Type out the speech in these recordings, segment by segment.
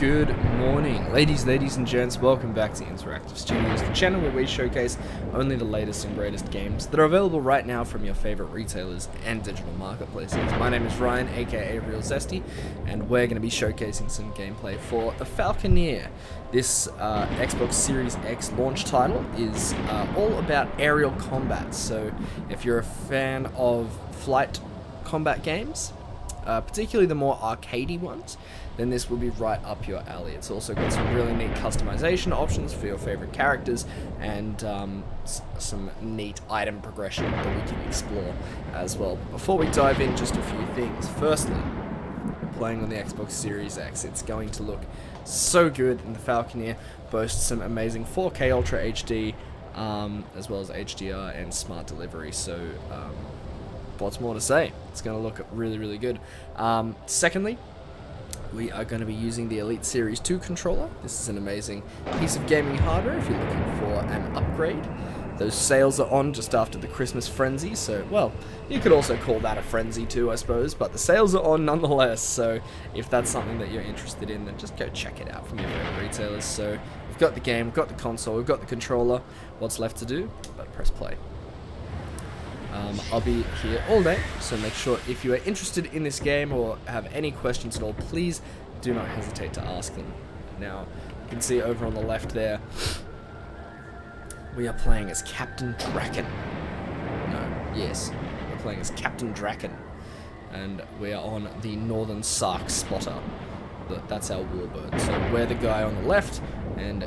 Good morning, ladies and gents. Welcome back to Interactive Studios, the channel where we showcase only the latest and greatest games that are available right now from your favorite retailers and digital marketplaces. My name is Ryan, aka Real Zesty, and we're going to be showcasing some gameplay for the Falconeer. This Xbox Series X launch title is all about aerial combat, so if you're a fan of flight combat games, particularly the more arcadey ones, then this will be right up your alley. It's also got some really neat customization options for your favorite characters and some neat item progression that we can explore as well. Before we dive in, just a few things. Firstly, we're playing on the Xbox Series X. It's going to look so good, and the Falconeer boasts some amazing 4K Ultra HD, as well as HDR and smart delivery, so what's more to say? It's going to look really good. Secondly, we are going to be using the Elite Series 2 controller. This is an amazing piece of gaming hardware if you're looking for an upgrade. Those sales are on just after the Christmas frenzy, so, well, you could also call that a frenzy too, I suppose, but the sales are on nonetheless, so if that's something that you're interested in, then just go check it out from your favorite retailers. So, we've got the game, we've got the console, we've got the controller. What's left to do? But press play. I'll be here all day, so make sure if you are interested in this game or have any questions at all, please do not hesitate to ask them. Now, you can see over on the left there, we are playing as Captain Draken. We're playing as Captain Draken, and we are on the Northern Sark Spotter. That's our warbird. So we're the guy on the left, and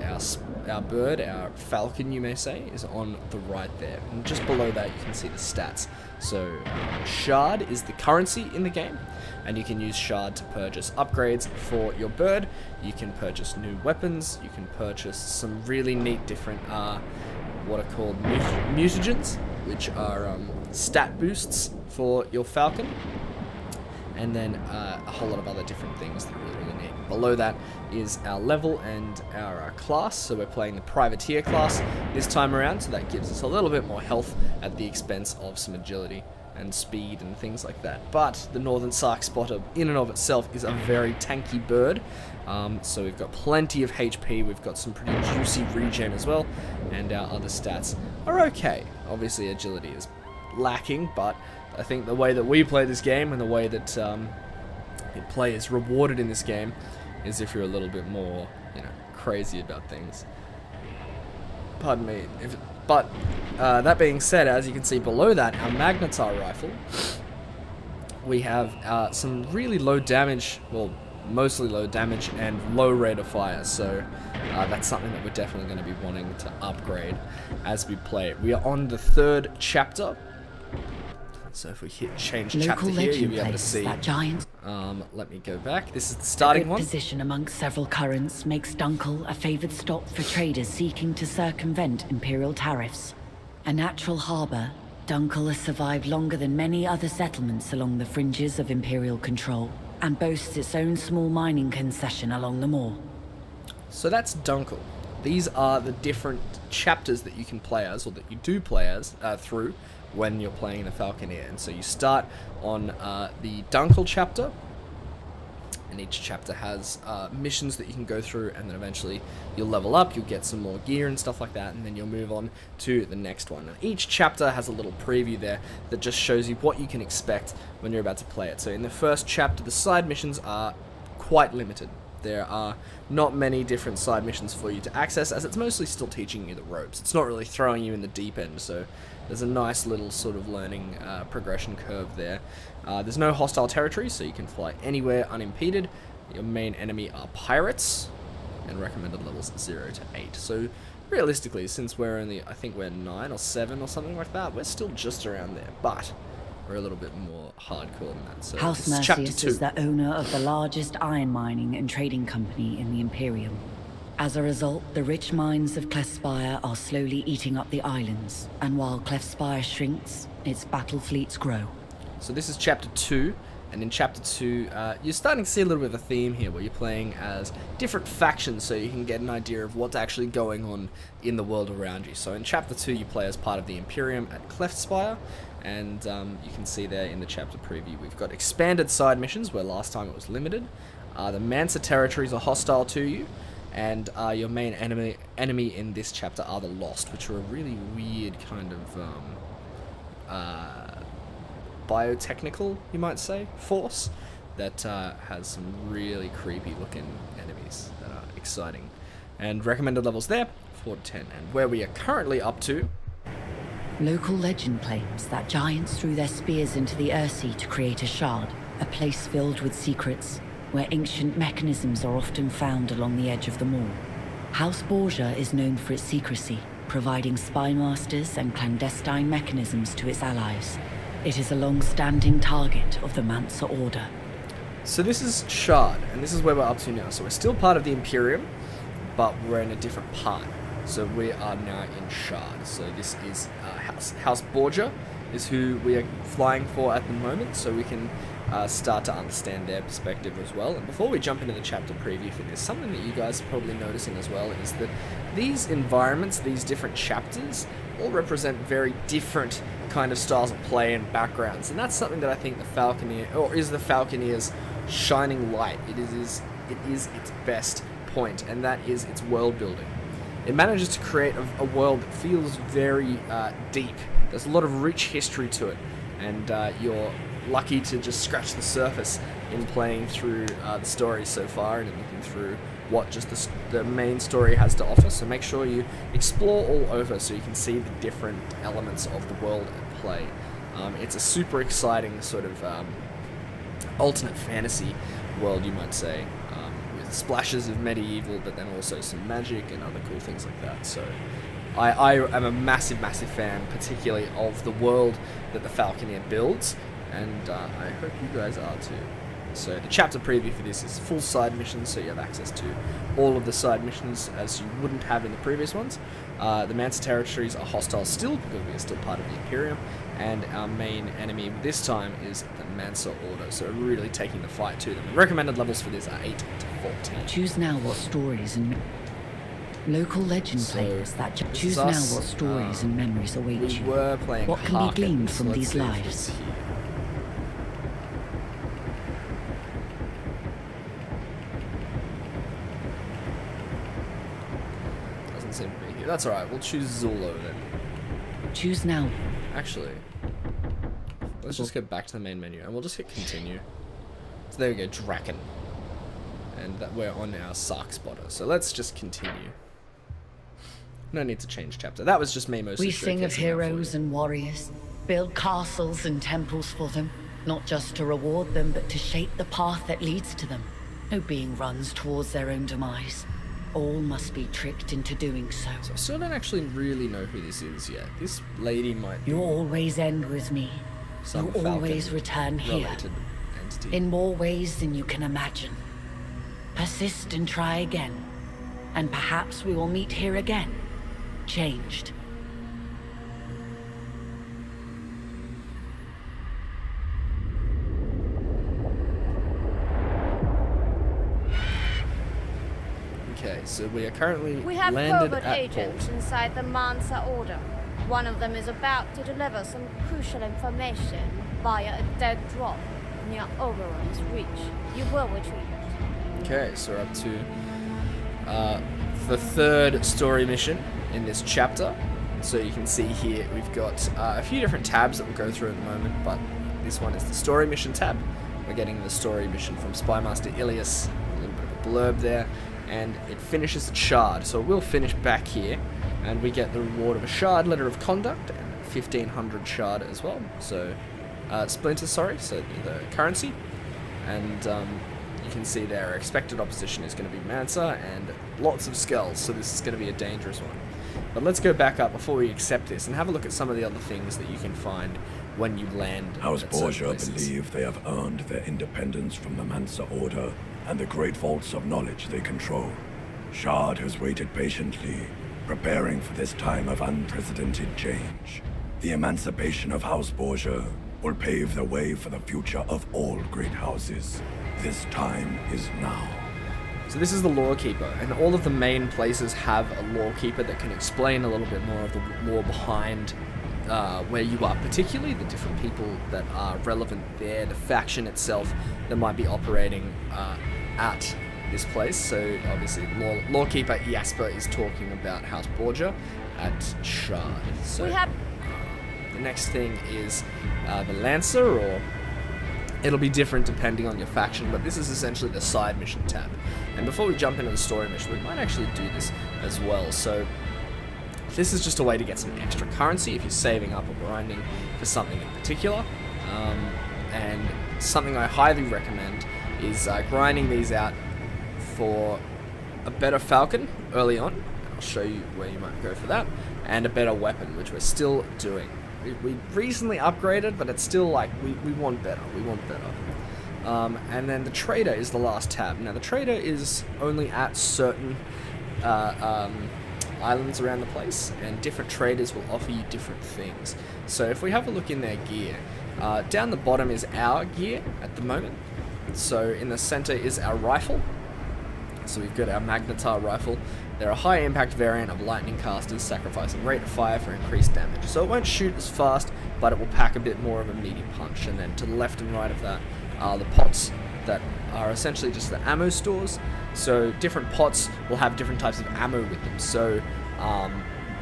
our bird, our falcon you may say, is on the right there. And just below that you can see the stats. So Shard is the currency in the game, and you can use Shard to purchase upgrades for your bird. You can purchase new weapons, you can purchase some really neat different what are called mutagens, which are stat boosts for your falcon, and then a whole lot of other different things that are really neat. Below that is our level and our class, so we're playing the Privateer class this time around, so that gives us a little bit more health at the expense of some agility and speed and things like that. But the Northern Sark Spotter in and of itself is a very tanky bird, so we've got plenty of HP, we've got some pretty juicy regen as well, and our other stats are okay. Obviously agility is lacking, but I think the way that we play this game and the way that play is rewarded in this game is if you're a little bit more, crazy about things. Pardon me. But that being said, as you can see below that, our Magnetar Rifle, we have some really low damage, well, mostly low damage and low rate of fire, so that's something that we're definitely going to be wanting to upgrade as we play it. We are on the 3rd chapter. So if we hit change chapter here, you'll be able to see. That giant. Let me go back. This is the starting one. Position amongst several currents makes Dunkel a favoured stop for traders seeking to circumvent Imperial tariffs. A natural harbour, Dunkel has survived longer than many other settlements along the fringes of Imperial control, and boasts its own small mining concession along the moor. So that's Dunkel. These are the different chapters that you can play as, or that you do play as, through when you're playing the Falconeer. And so you start on the Dunkel chapter, and each chapter has missions that you can go through, and then eventually you'll level up, you'll get some more gear and stuff like that, and then you'll move on to the next one. And each chapter has a little preview there that just shows you what you can expect when you're about to play it. So in the first chapter, the side missions are quite limited. There are not many different side missions for you to access, as it's mostly still teaching you the ropes. It's not really throwing you in the deep end, so there's a nice little sort of learning progression curve there. There's no hostile territory, so you can fly anywhere unimpeded. Your main enemy are pirates, and recommended levels 0 to 8. So realistically, since we're only, I think we're 9 or 7 or something like that, we're still just around there, but we're a little bit more hardcore than that. So House Mercius is the owner of the largest iron mining and trading company in the Imperial. As a result, the rich mines of Clefspire are slowly eating up the islands, and while Clefspire shrinks, its battle fleets grow. So this is chapter 2, and in chapter 2, you're starting to see a little bit of a theme here, where you're playing as different factions, so you can get an idea of what's actually going on in the world around you. So in chapter 2, you play as part of the Imperium at Clefspire, and you can see there in the chapter preview, we've got expanded side missions, where last time it was limited. The Mansa territories are hostile to you, and your main enemy in this chapter are the Lost, which are a really weird kind of biotechnical, you might say, force that has some really creepy looking enemies that are exciting. And recommended levels there, 4 to 10. And where we are currently up to... Local legend claims that giants threw their spears into the Earthsea to create a shard, a place filled with secrets, where ancient mechanisms are often found along the edge of the maw. House Borgia is known for its secrecy, providing spy masters and clandestine mechanisms to its allies. It is a long-standing target of the Mansa Order. So this is Shard, and this is where we're up to now. So we're still part of the Imperium, but we're in a different part. So we are now in Shard. So this is House Borgia is who we are flying for at the moment, so we can start to understand their perspective as well. And before we jump into the chapter preview for this, something that you guys are probably noticing as well is that these environments, these different chapters, all represent very different kind of styles of play and backgrounds. And that's something that I think the Falconeer, or is the Falconeer's shining light. It is its best point, and that is its world building. It manages to create a world that feels very deep. There's a lot of rich history to it, and you're lucky to just scratch the surface in playing through the story so far and looking through what just the main story has to offer. So make sure you explore all over so you can see the different elements of the world at play. It's a super exciting sort of alternate fantasy world, you might say, with splashes of medieval, but then also some magic and other cool things like that. So I am a massive fan, particularly of the world that the Falconeer builds, and I hope you guys are too. So the chapter preview for this is full side missions, so you have access to all of the side missions as you wouldn't have in the previous ones. The Mansa territories are hostile still, because we are still part of the Imperium, and our main enemy this time is the Mansa Order, so really taking the fight to them. Recommended levels for this are 8 to 14. Choose now what stories and local legend claims that choose now what stories and memories await we you. were playing What can be gleaned from let's these see if lives? it's here. Doesn't seem to be here. That's alright, we'll choose Zulu then. Choose now. Actually, let's just go back to the main menu and we'll just hit continue. So there we go, Draken. And that we're on our Sark spotter. So let's just continue. No need to change chapter. That was just me mostly. We sing of showcasing that for heroes you. and warriors, build castles and temples for them, not just to reward them, but to shape the path that leads to them. No being runs towards their own demise. All must be tricked into doing so. So I still don't actually really know who this is yet. This lady might be You always end with me. some You always Falcon return here, related entity. in more ways than you can imagine. Persist and try again, and perhaps we will meet here again, changed. Okay, so we are currently We have landed covert at agents port. inside the Mansa Order. One of them is about to deliver some crucial information via a dead drop near Oberon's reach. You will retrieve it. Okay, so we're up to the third story mission in this chapter. So you can see here we've got a few different tabs that we'll go through at the moment, but this one is the story mission tab. We're getting the story mission from Spymaster Ilias, a little bit of a blurb there, and it finishes at Shard. So we'll finish back here, and we get the reward of a Shard letter of conduct and 1500 Shard as well. So Splinter, sorry, so the currency, and you can see there our expected opposition is going to be Mansa and lots of skulls, so this is going to be a dangerous one. But let's go back up before we accept this and have a look at some of the other things that you can find when you land. House at certain Borgia places. believe they have earned their independence from the Mansa Order and the great vaults of knowledge they control. Shard has waited patiently, preparing for this time of unprecedented change. The emancipation of House Borgia will pave the way for the future of all great houses. This time is now. So this is the Lawkeeper, and all of the main places have a Lawkeeper that can explain a little bit more of the lore behind where you are, particularly the different people that are relevant there, the faction itself that might be operating at this place. So obviously Lawkeeper Jasper is talking about House Borgia at Shard. So We have the next thing is the Lancer, or it'll be different depending on your faction, but this is essentially the side mission tab. And before we jump into the story mission, we might actually do this as well. So this is just a way to get some extra currency if you're saving up or grinding for something in particular. And something I highly recommend is grinding these out for a better Falcon early on. I'll show you where you might go for that. And a better weapon, which we're still doing. We recently upgraded, but it's still like, we want better. We want better. And then the trader is the last tab. Now the trader is only at certain islands around the place, and different traders will offer you different things. So if we have a look in their gear, down the bottom is our gear at the moment. So in the center is our rifle. So we've got our Magnetar Rifle. They're a high impact variant of lightning casters, sacrificing rate of fire for increased damage. So it won't shoot as fast, but it will pack a bit more of a meaty punch. And then to the left and right of that are the pots that are essentially just the ammo stores. So different pots will have different types of ammo with them. So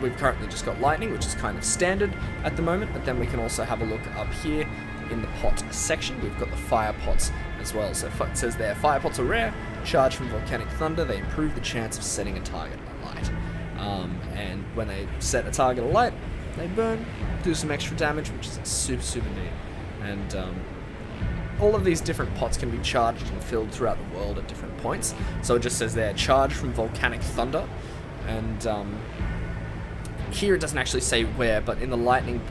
we've currently just got lightning, which is kind of standard at the moment, but then we can also have a look up here in the pot section. We've got the fire pots as well. So it says there, fire pots are rare, charged from volcanic thunder, they improve the chance of setting a target alight. And when they set a target alight, they burn, do some extra damage, which is super, super neat. And all of these different pots can be charged and filled throughout the world at different points. So it just says there, charged from volcanic thunder. And here it doesn't actually say where, but in the lightning,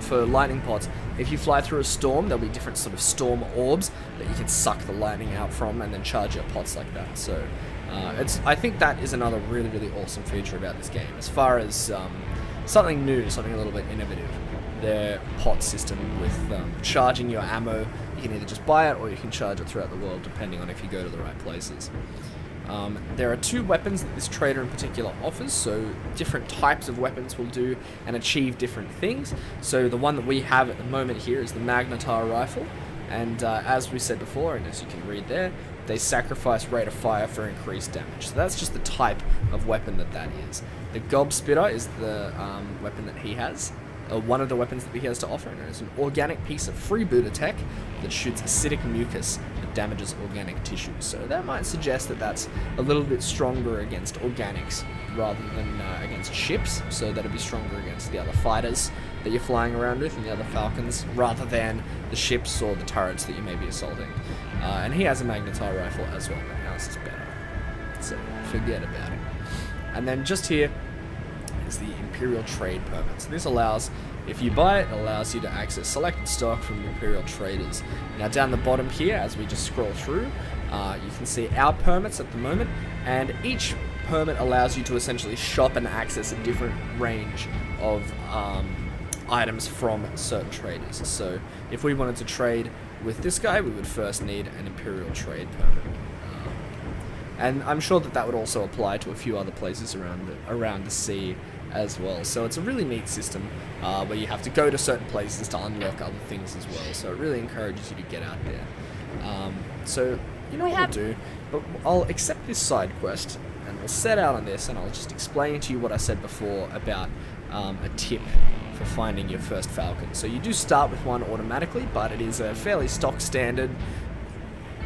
for lightning pots, if you fly through a storm, there'll be different sort of storm orbs that you can suck the lightning out from and then charge your pots like that. So I think that is another really, really awesome feature about this game. As far as something new, something a little bit innovative, their pot system with charging your ammo. You can either just buy it or you can charge it throughout the world depending on if you go to the right places. There are two weapons that this trader in particular offers, so different types of weapons will do and achieve different things. So the one that we have at the moment here is the Magnetar Rifle, and as we said before, and as you can read there, they sacrifice rate of fire for increased damage. So that's just the type of weapon that is. The Gob Spitter is the weapon that he has. One of the weapons that he has to offer, and it's an organic piece of freebooter tech that shoots acidic mucus that damages organic tissue. So that might suggest that that's a little bit stronger against organics rather than against ships, so that'd be stronger against the other fighters that you're flying around with and the other Falcons, rather than the ships or the turrets that you may be assaulting. And he has a Magnetar Rifle as well, but ours is better. So forget about it. And then just here is the Imperial Trade Permit. So this allows, if you buy it, it allows you to access selected stock from Imperial traders. Now down the bottom here, as we just scroll through, you can see our permits at the moment, and each permit allows you to essentially shop and access a different range of items from certain traders. So if we wanted to trade with this guy, we would first need an Imperial Trade Permit. And I'm sure that would also apply to a few other places around the sea as well. So it's a really neat system where you have to go to certain places to unlock other things as well. So it really encourages you to get out there. So you know what we'll do? But I'll accept this side quest and we'll set out on this, and I'll just explain to you what I said before about a tip for finding your first Falcon. So you do start with one automatically, but it is a fairly stock standard,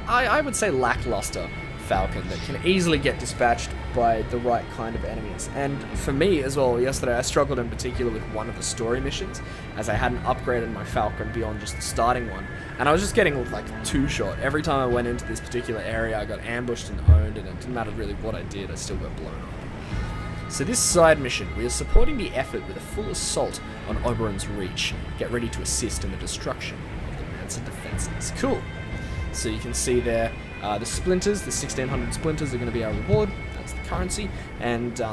I would say lackluster Falcon that can easily get dispatched by the right kind of enemies. And for me as well, yesterday I struggled in particular with one of the story missions, as I hadn't upgraded my Falcon beyond just the starting one, and I was just getting like two-shot. Every time I went into this particular area I got ambushed and owned, and it didn't matter really what I did, I still got blown up. So this side mission, we are supporting the effort with a full assault on Oberon's Reach. Get ready to assist in the destruction of the Mansa defenses. Cool. So you can see there, the splinters, the 1600 splinters are going to be our reward. That's the currency. And do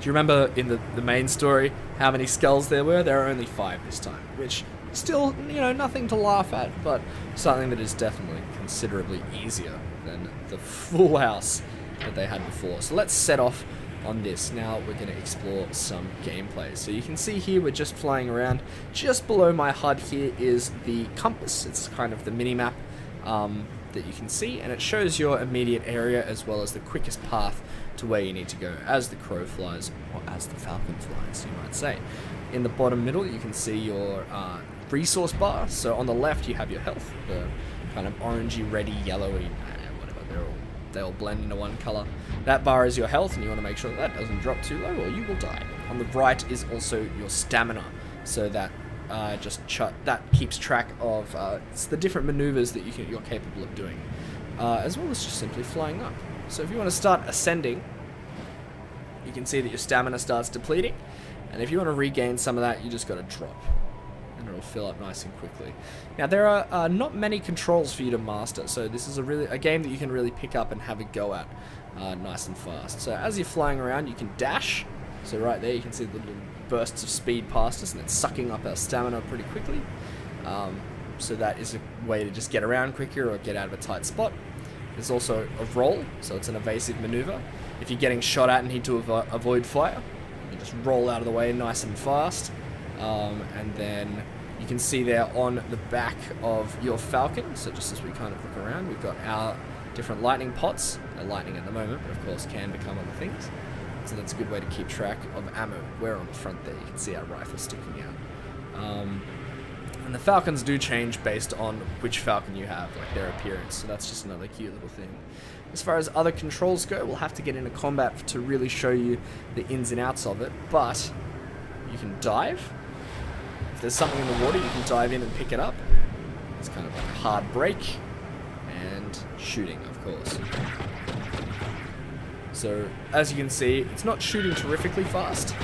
you remember in the main story how many skulls there were? There are only 5 this time, which still, nothing to laugh at, but something that is definitely considerably easier than the full house that they had before. So let's set off on this. Now we're going to explore some gameplay. So you can see here we're just flying around. Just below my HUD here is the compass. It's kind of the mini-map. that you can see, and it shows your immediate area as well as the quickest path to where you need to go as the crow flies, or as the falcon flies, you might say. In the bottom middle, you can see your resource bar. So on the left, you have your health, the kind of orangey, reddy, yellowy, whatever, they all blend into one color. That bar is your health, and you want to make sure that doesn't drop too low or you will die. On the right is also your stamina, so that that keeps track of it's the different maneuvers that you're capable of doing, as well as just simply flying up. So if you want to start ascending, you can see that your stamina starts depleting, and if you want to regain some of that, you just got to drop, and it'll fill up nice and quickly. Now there are not many controls for you to master, so this is a game that you can really pick up and have a go at nice and fast. So as you're flying around, you can dash. So right there you can see the little bursts of speed past us, and it's sucking up our stamina pretty quickly. So that is a way to just get around quicker or get out of a tight spot. There's also a roll, so it's an evasive maneuver. If you're getting shot at and need to avoid fire, you just roll out of the way nice and fast. And then you can see there on the back of your Falcon, so just as we kind of look around, we've got our different lightning pots. They're lightning at the moment, but of course can become other things. So that's a good way to keep track of ammo. Where on the front there you can see our rifle sticking out. And the Falcons do change based on which Falcon you have, like their appearance, so that's just another cute little thing. As far as other controls go, we'll have to get into combat to really show you the ins and outs of it, but you can dive. If there's something in the water, you can dive in and pick it up. It's kind of like a hard break, and shooting, of course. So, as you can see, it's not shooting terrifically fast.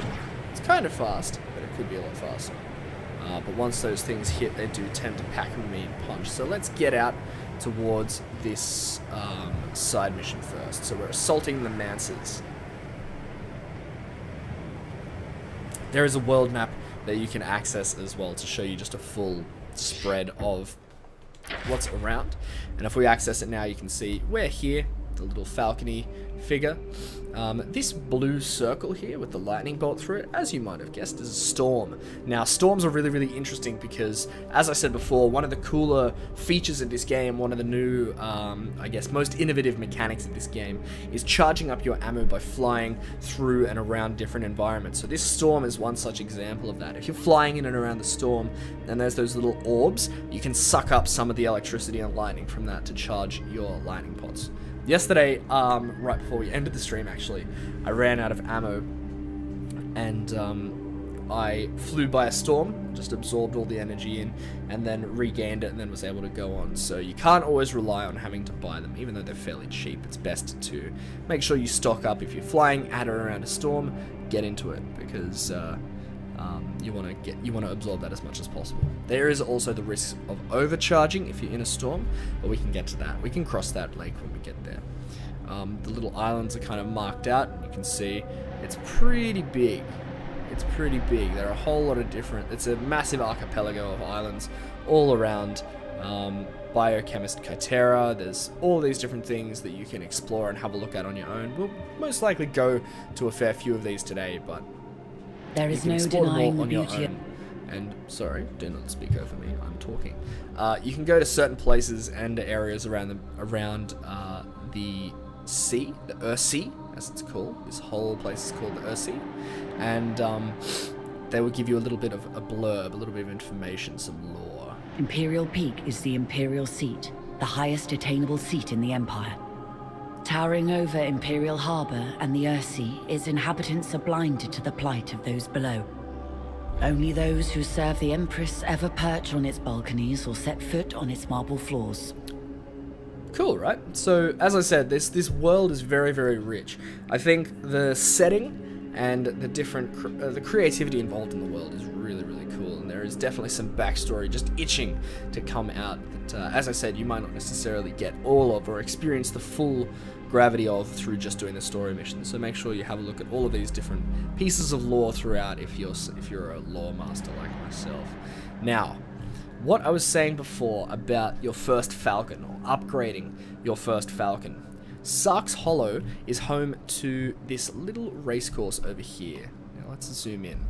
It's kind of fast, but it could be a lot faster. But once those things hit, they do tend to pack a mean punch. So let's get out towards this side mission first. So we're assaulting the Mancers. There is a world map that you can access as well to show you just a full spread of what's around. And if we access it now, you can see we're here, the little falcony figure. This blue circle here with the lightning bolt through it, as you might have guessed, is a storm. Now, storms are really, really interesting because, as I said before, one of the cooler features of this game, one of the new, I guess, most innovative mechanics of this game, is charging up your ammo by flying through and around different environments. So this storm is one such example of that. If you're flying in and around the storm, and there's those little orbs, you can suck up some of the electricity and lightning from that to charge your lightning pots. Yesterday, right before we ended the stream actually, I ran out of ammo and I flew by a storm, just absorbed all the energy in, and then regained it and then was able to go on. So you can't always rely on having to buy them, even though they're fairly cheap. It's best to make sure you stock up. If you're flying at or around a storm, get into it, because you want to absorb that as much as possible. There is also the risk of overcharging if you're in a storm, but we can get to that. We can cross that lake when we get there. The little islands are kind of marked out. You can see it's pretty big. It's pretty big. There are a whole lot of different... It's a massive archipelago of islands all around Biochemist Kytera. There's all these different things that you can explore and have a look at on your own. We'll most likely go to a fair few of these today, but there is no denying the beauty of... And, sorry, do not speak over me, I'm talking. You can go to certain places and areas around the sea, the Ursea, as it's called. This whole place is called the Ursea. And they will give you a little bit of a blurb, a little bit of information, some lore. Imperial Peak is the Imperial seat, the highest attainable seat in the Empire. Towering over Imperial Harbour and the Ursea, its inhabitants are blinded to the plight of those below. Only those who serve the Empress ever perch on its balconies or set foot on its marble floors. Cool, right? So, as I said, this world is very, very rich. I think the setting and the different the creativity involved in the world is really, really cool, and there is definitely some backstory just itching to come out that, as I said, you might not necessarily get all of or experience the full gravity of through just doing the story missions. So make sure you have a look at all of these different pieces of lore throughout if you're a lore master like myself. Now, what I was saying before about your first Falcon, or upgrading your first Falcon. Sark's Hollow is home to this little racecourse over here. Now let's zoom in.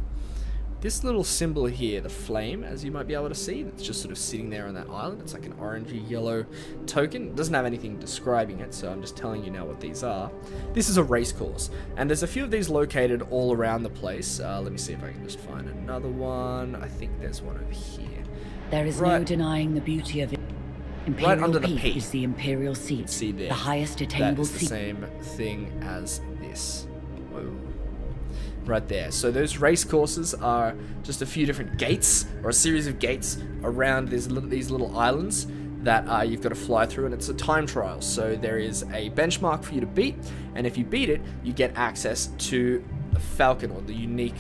this little symbol here, the flame, as you might be able to see, that's just sort of sitting there on that island. It's like an orangey yellow token. It doesn't have anything describing it, so I'm just telling you now what these are. This is a race course, and there's a few of these located all around the place. Let me see if I can just find another one. I think there's one over here. There is no denying the beauty of it. Imperial Right under the Peak peak is the Imperial seat, See there. the highest attainable That is the seat. same thing as this. Whoa. Right there. So those race courses are just a few different gates, or a series of gates around these little islands that you've got to fly through, and it's a time trial. So there is a benchmark for you to beat, and if you beat it, you get access to the Falcon, or the unique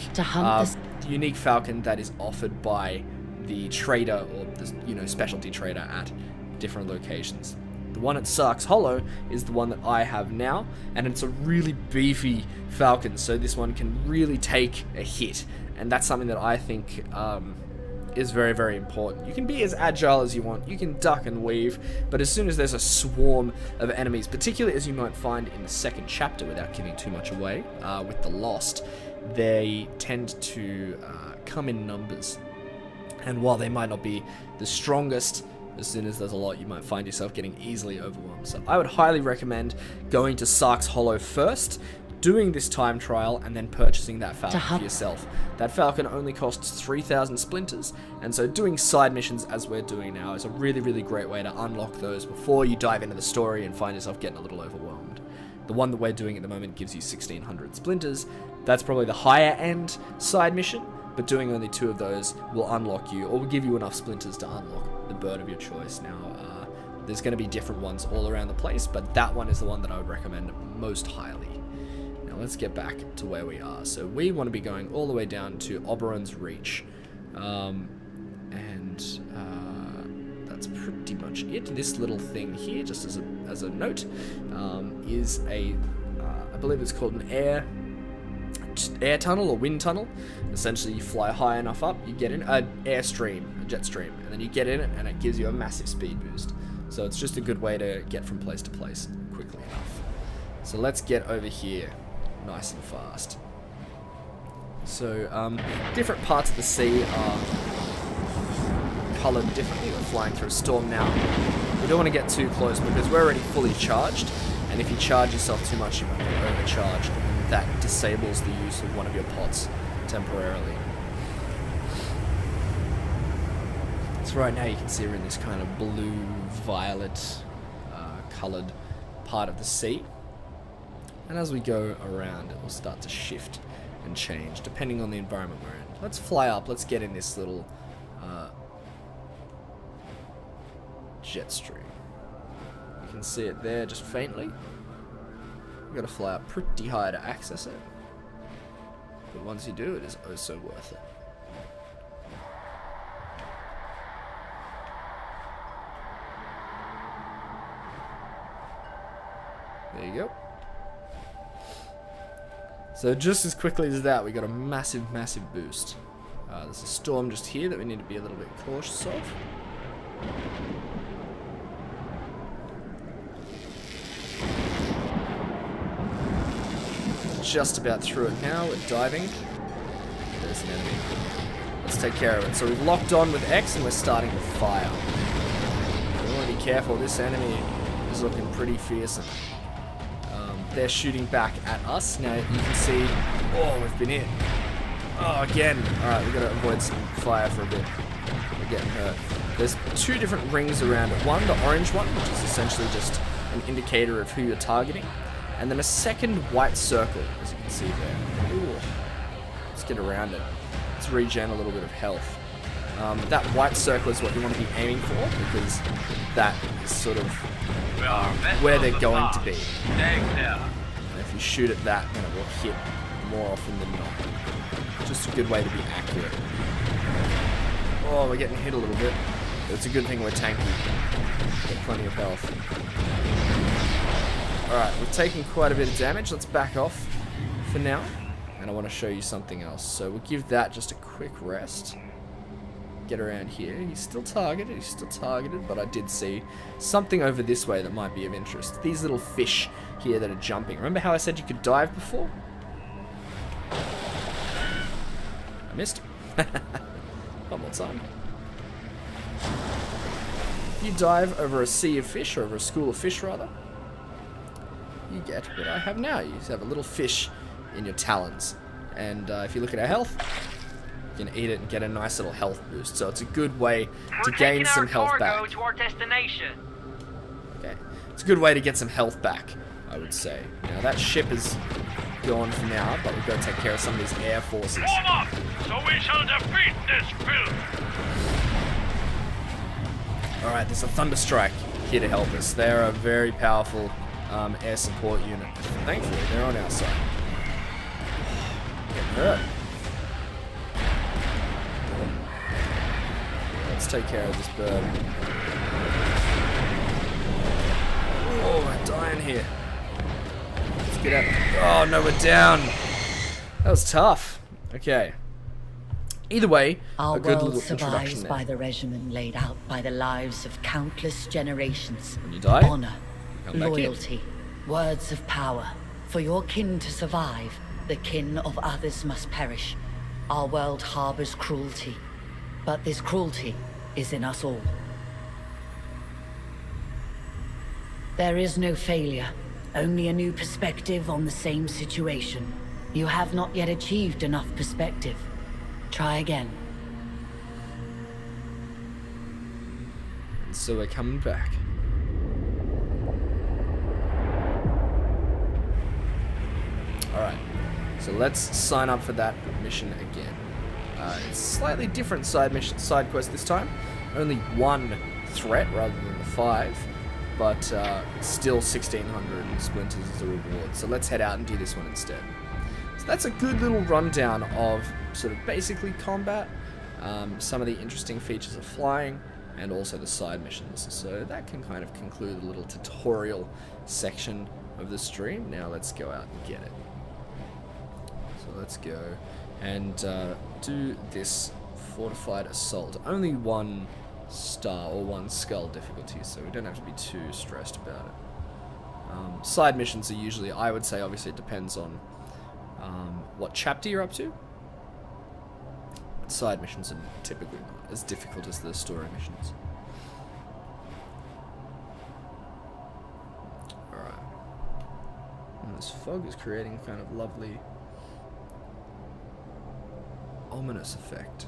Falcon that is offered by the trader, or the specialty trader at different locations. The one at Sark's Hollow is the one that I have now, and it's a really beefy Falcon, so this one can really take a hit, and that's something that I think is very, very important. You can be as agile as you want, you can duck and weave, but as soon as there's a swarm of enemies, particularly as you might find in the second chapter, without giving too much away, with the Lost, they tend to come in numbers. And while they might not be the strongest, as soon as there's a lot, you might find yourself getting easily overwhelmed. So I would highly recommend going to Sark's Hollow first, doing this time trial, and then purchasing that Falcon for yourself. That Falcon only costs 3,000 splinters, and so doing side missions as we're doing now is a really, really great way to unlock those before you dive into the story and find yourself getting a little overwhelmed. The one that we're doing at the moment gives you 1,600 splinters. That's probably the higher end side mission, but doing only 2 of those will unlock you, or will give you enough splinters to unlock the bird of your choice. Now, there's going to be different ones all around the place, but that one is the one that I would recommend most highly. Now, let's get back to where we are. So we want to be going all the way down to Oberon's Reach, and that's pretty much it. This little thing here, just as a note, is I believe it's called an air tunnel or wind tunnel. Essentially, you fly high enough up, you get in an airstream, a jet stream, and then you get in it, and it gives you a massive speed boost. So it's just a good way to get from place to place quickly enough. So let's get over here nice and fast. So different parts of the sea are coloured differently. We're flying through a storm now. We don't want to get too close because we're already fully charged, and if you charge yourself too much, you might get overcharged. That disables the use of one of your pots temporarily. So right now you can see we're in this kind of blue-violet coloured part of the sea. And as we go around, it will start to shift and change depending on the environment we're in. Let's fly up, let's get in this little jet stream. You can see it there just faintly. You've got to fly up pretty high to access it, but once you do, it is oh so worth it. There you go. So just as quickly as that, we got a massive, massive boost. There's a storm just here that we need to be a little bit cautious of. Just about through it now. We're diving. There's an enemy. Let's take care of it. So we've locked on with X and we're starting to fire. We want to be careful. This enemy is looking pretty fearsome. They're shooting back at us. Now you can see, oh, we've been hit. Oh, again. Alright, we've got to avoid some fire for a bit. We're getting hurt. There's 2 different rings around it. One, the orange one, which is essentially just an indicator of who you're targeting. And then a second white circle, as you can see there. Ooh. Let's get around it. Let's regen a little bit of health. That white circle is what you want to be aiming for, because that is sort of where they're going to be. And if you shoot at that, then it will hit more often than not. Just a good way to be accurate. Oh, we're getting hit a little bit. It's a good thing we're tanky. Got plenty of health. Alright, we've taken quite a bit of damage. Let's back off for now. And I want to show you something else. So we'll give that just a quick rest. Get around here. He's still targeted, but I did see something over this way that might be of interest. These little fish here that are jumping. Remember how I said you could dive before? I missed. One more time. If you dive over a sea of fish, or over a school of fish rather, you get what I have now. You have a little fish in your talons. And if you look at our health, you can eat it and get a nice little health boost. So it's a good way to gain some health back. To our destination. Okay, it's a good way to get some health back, I would say. Now that ship is gone for now, but we've got to take care of some of these air forces. Warm up, so we shall defeat this filth. Alright, there's a Thunderstrike here to help us. They're a very powerful air support unit. Thankfully, they're on our side. Getting hurt. Let's take care of this bird. Oh, we're dying here. Let's get out. Oh, no, we're down. That was tough. Okay. Either way, Our a good world little introduction survives there. by the regimen laid out by the lives of countless generations. When you die, Honor, come back in. loyalty, words of power. For your kin to survive, the kin of others must perish. Our world harbors cruelty, but this cruelty is in us all. There is no failure, only a new perspective on the same situation. You have not yet achieved enough perspective. Try again. And so we're coming back. Alright, so let's sign up for that mission again. It's a slightly different side quest this time. Only one threat rather than the 5, but still 1,600 splinters as a reward. So let's head out and do this one instead. So that's a good little rundown of sort of basically combat, some of the interesting features of flying, and also the side missions. So that can kind of conclude the little tutorial section of the stream. Now let's go out and get it. So let's go and do this fortified assault. Only 1 star or 1 skull difficulty, so we don't have to be too stressed about it. Side missions are usually, I would say, obviously it depends on what chapter you're up to. Side missions are typically not as difficult as the story missions. Alright. And this fog is creating a kind of lovely ominous effect.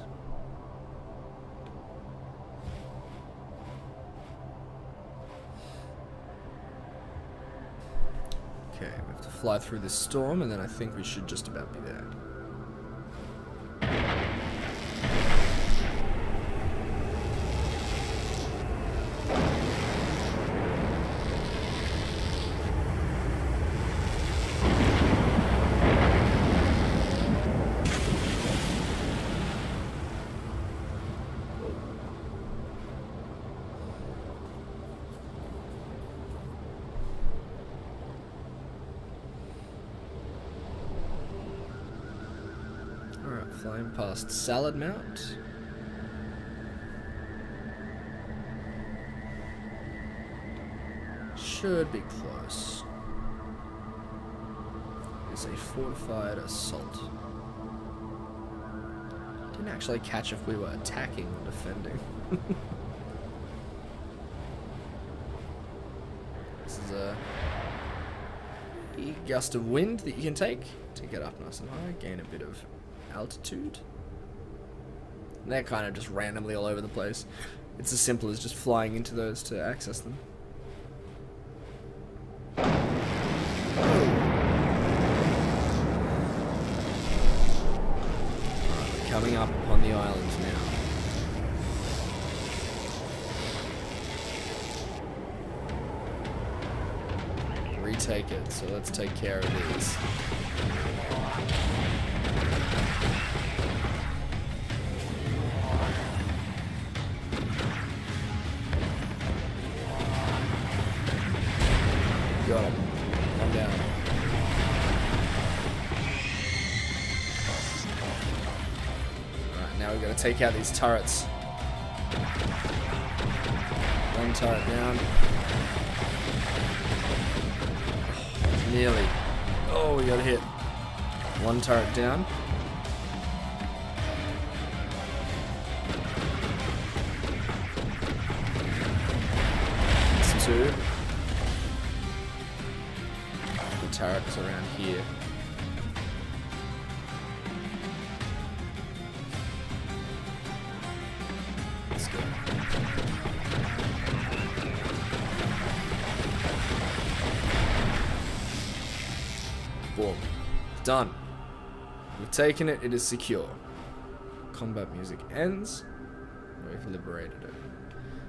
Okay, we have to fly through this storm, and then I think we should just about be there. Flying past Salad Mount. Should be close. It's a fortified assault. Didn't actually catch if we were attacking or defending. This is a gust of wind that you can take to get up nice and high, gain a bit of altitude. And they're kind of just randomly all over the place. It's as simple as just flying into those to access them. Alright, coming up upon the islands now. Retake it, so let's take care of these. Got him. One down. Alright, now we've got to take out these turrets. One turret down. Nearly. Oh, we got hit. One turret down. two. The turret's around here. Let's go. Boom. Done. We've taken it. It is secure. Combat music ends. We've liberated it.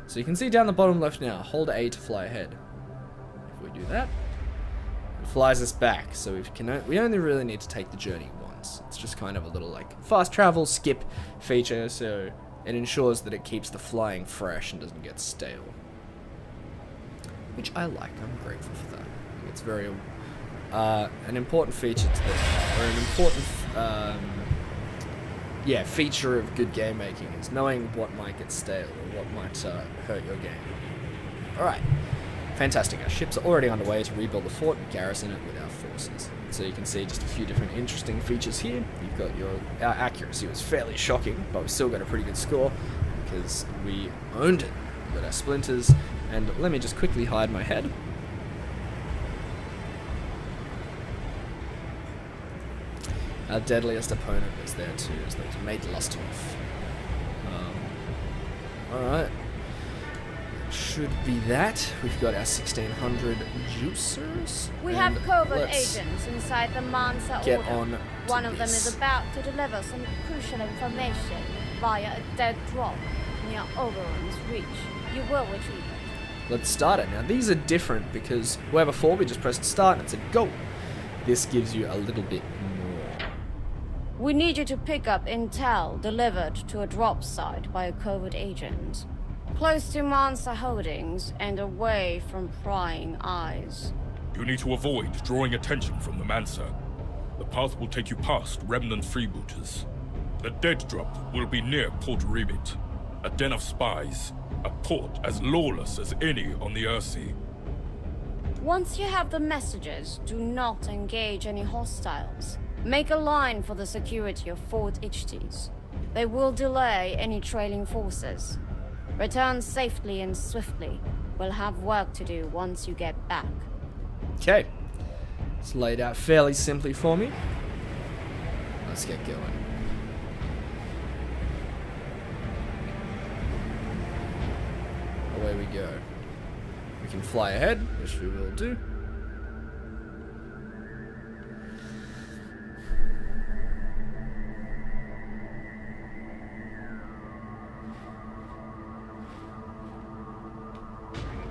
So you can see down the bottom left now, hold A to fly ahead. If we do that, it flies us back. So we only really need to take the journey once. It's just kind of a little like fast travel skip feature, so it ensures that it keeps the flying fresh and doesn't get stale. Which I like. I'm grateful for that. I think it's very an important feature to or an important feature of good game making is knowing what might get stale or what might hurt your game. Alright, fantastic. Our ships are already underway to rebuild the fort and garrison it with our forces. So you can see just a few different interesting features here. You've got our accuracy was fairly shocking, but we still got a pretty good score because we owned it. We got our splinters, and let me just quickly hide my head. Our deadliest opponent was there too, as that was Mate Lusthoff. Alright. Should be that. We've got our 1600 juicers. We have covert agents inside the Mansa get Order. on One to of them this. is about to deliver some crucial information via a dead drop near Oberon's reach. You will retrieve it. Let's start it. Now these are different because where before we just pressed start and it said go. This gives you a little bit more. We need you to pick up intel delivered to a drop site by a covert agent. Close to Mansa holdings and away from prying eyes. You need to avoid drawing attention from the Mansa. The path will take you past remnant freebooters. The dead drop will be near Port Remit, a den of spies, a port as lawless as any on the Earthsea. Once you have the messages, do not engage any hostiles. Make a line for the security of Fort Ichthys. They will delay any trailing forces. Return safely and swiftly. We'll have work to do once you get back. Okay. It's laid out fairly simply for me. Let's get going. Away we go. We can fly ahead, which we will do.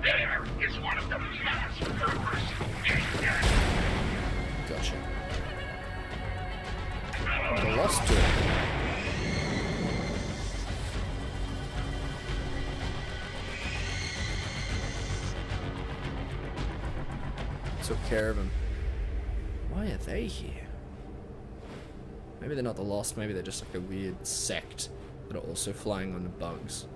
There is one of the mass murderers. Gotcha. I lost to it. Took care of him. Why are they here? Maybe they're not the Lost, maybe they're just like a weird sect that are also flying on the bugs.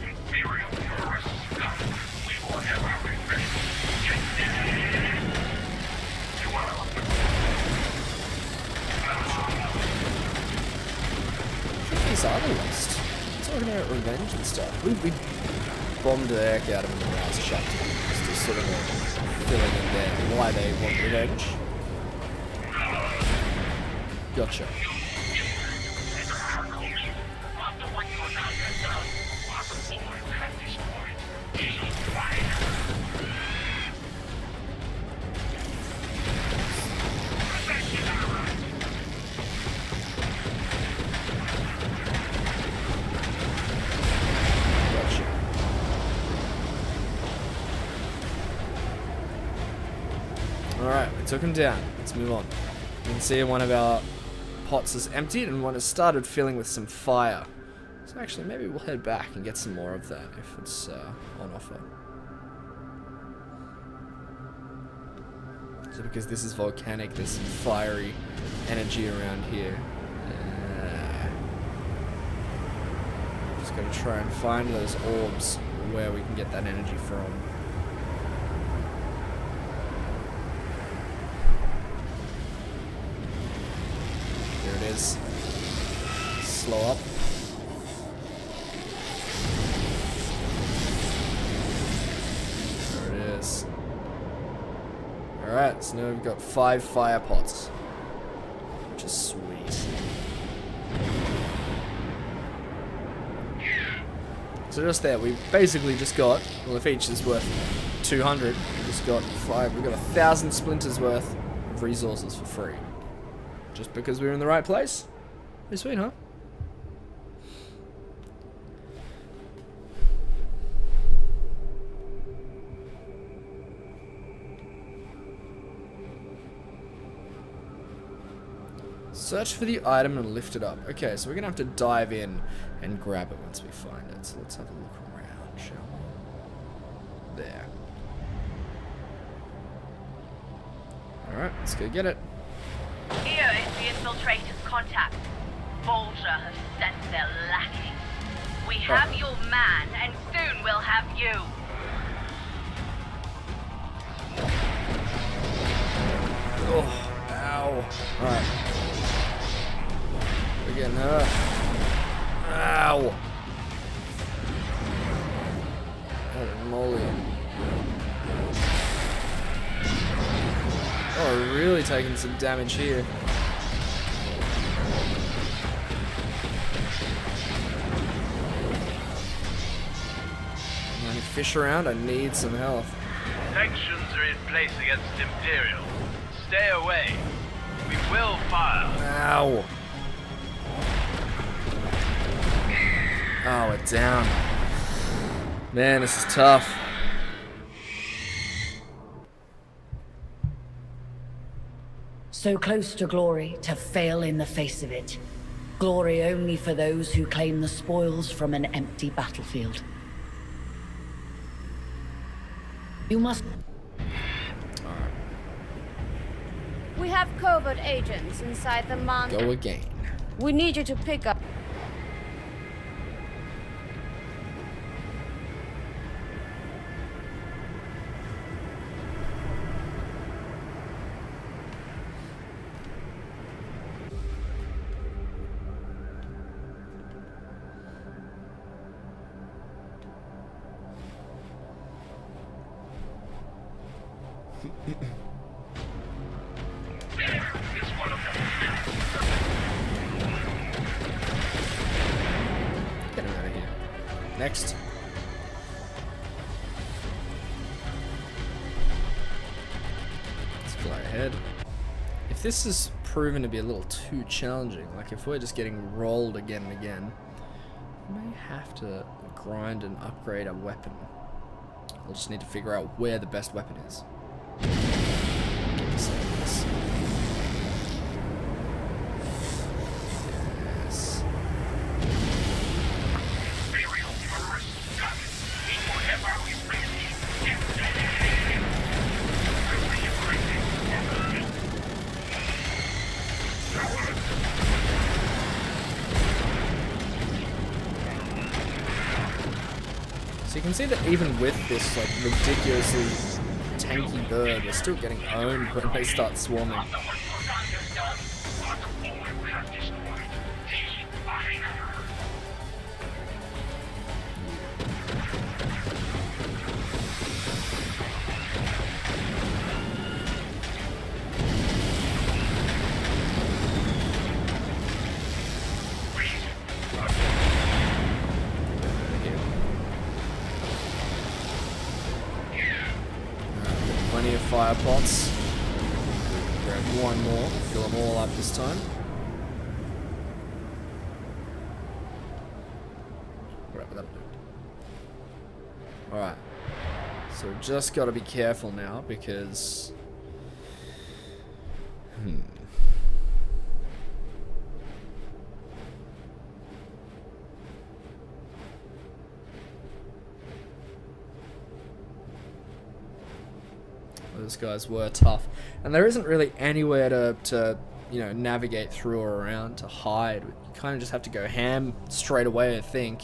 Imperial terrorists come. We will have our revenge. You are These are the Lost. Talking about revenge and stuff. We bombed the heck out of them in the last chapter. Just to sort of fill in there why they want revenge. Gotcha. Alright, we took him down. Let's move on. You can see one of our pots is emptied and one has started filling with some fire. So actually, maybe we'll head back and get some more of that if it's on offer. So because this is volcanic, there's some fiery energy around here. Just gotta try and find those orbs where we can get that energy from. slow up. There it is. Alright, so now we've got 5 fire pots, which is sweet. So just there, we basically just got, well, if each is worth 200, we just got 5, we've got 1,000 splinters worth of resources for free. Just because we were in the right place? Pretty sweet, huh? Search for the item and lift it up. Okay, so we're gonna have to dive in and grab it once we find it. So let's have a look around, shall we? There. Alright, let's go get it. Here is the infiltrator's contact. Vulture has sent their lackey. We have your man, and soon we'll have you. Oh, ow. Alright. We're getting hurt. Ow. Holy moly. Oh, we're really taking some damage here. Any fish around? I need some health. Sanctions are in place against Imperial. Stay away. We will fire. Ow. Oh, we're down. Man, this is tough. So close to glory, to fail in the face of it. Glory only for those who claim the spoils from an empty battlefield. You must... We have covert agents inside the Go again. We need you to pick up. Get him out of here. Next. Let's fly ahead. If this is proven to be a little too challenging, like if we're just getting rolled again and again, we may have to grind and upgrade our weapon. We'll just need to figure out where the best weapon is. Yes. So you can see that even with this like ridiculously tanky bird, we're still getting owned when they start swarming. Plenty of fire pots. Grab one more, fill them all up this time. Alright, that'll do. Alright. So we've just got to be careful now because... Those guys were tough, and there isn't really anywhere to you know, navigate through or around to hide. You kind of just have to go ham straight away, I think.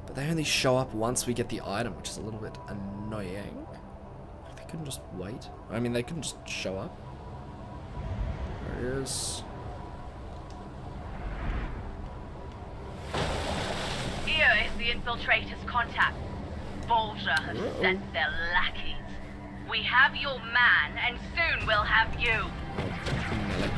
But they only show up once we get the item, which is a little bit annoying. They couldn't just wait. I mean, they couldn't just show up. There it is. Here is the infiltrators' contact. Bolger has sent their lackeys. We have your man, and soon we'll have you. Melee.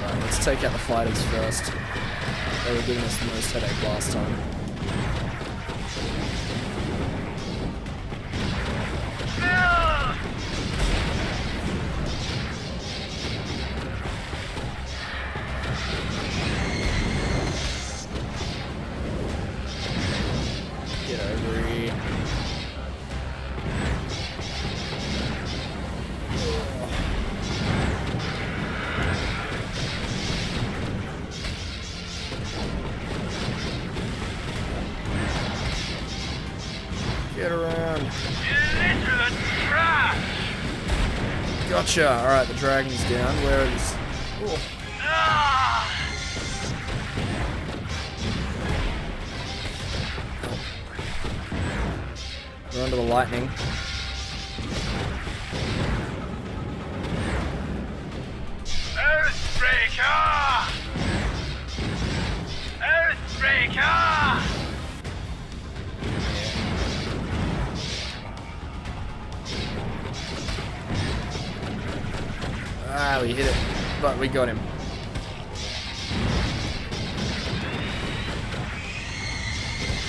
Alright, let's take out the fighters first. They were giving us the most headache last time. Get over here. Get around. Illiterate trash! Gotcha. Alright, the dragon's down. Where is... Oh. Ah! We're under the lightning. Earthbreaker! Earthbreaker! Ah, we hit it. But we got him.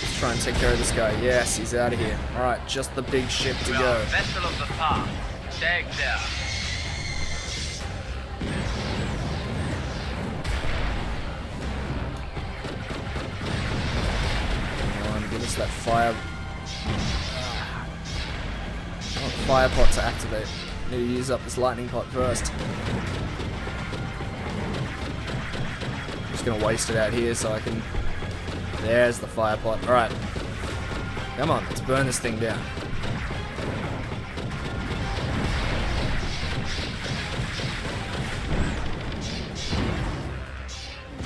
Let's try and take care of this guy. Yes, he's out of here. Alright, just the big ship to We go. are a vessel of the past. Stay clear. Come on, give us that fire. I want the fire pot to activate. Need to use up this lightning pot first. I'm just gonna waste it out here so I can... There's the fire pot. Alright. Come on, let's burn this thing down.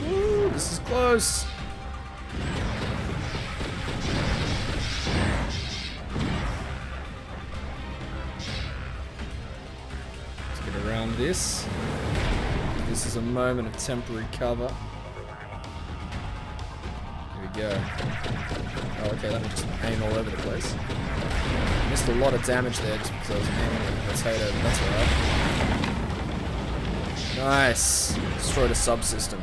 Woo, this is close. Let's get around this. This is a moment of temporary cover. Here we go. Oh, okay, let me just aim all over the place. Missed a lot of damage there just because I was aiming at the potato, but that's alright. Nice. Destroyed a subsystem.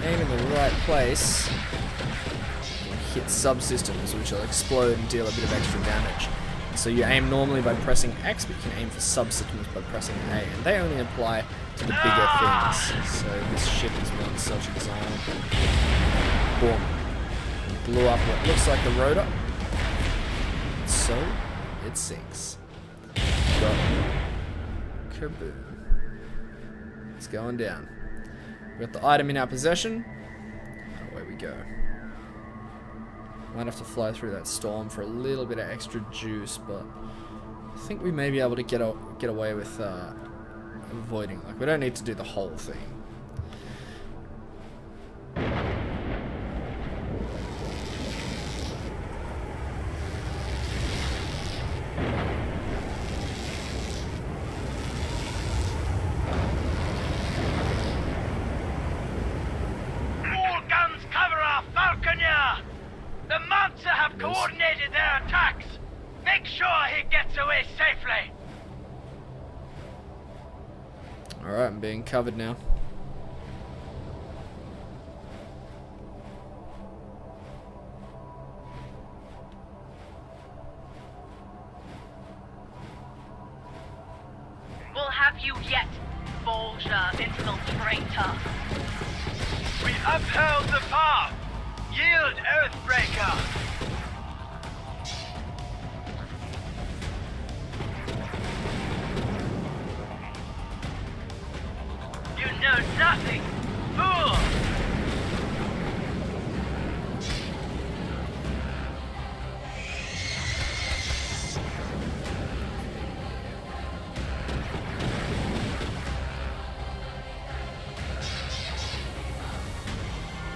Aim in the right place, you hit subsystems, which will explode and deal a bit of extra damage. So you aim normally by pressing X, but you can aim for subsystems by pressing A, and they only apply to the bigger things. So this ship is one such example. Boom. Blew up what looks like the rotor. So it sinks. Got kaboom. It's going down. We've got the item in our possession. Away we go. Might have to fly through that storm for a little bit of extra juice, but I think we may be able to get away with avoiding. Like, we don't need to do the whole thing. All guns cover our Falconeer! The Mansa have coordinated their attacks! Make sure he gets away safely! Alright, I'm being covered now. We'll have you yet, Bolger infiltrator. We upheld the path! Yield, Earthbreaker! You know nothing, fool!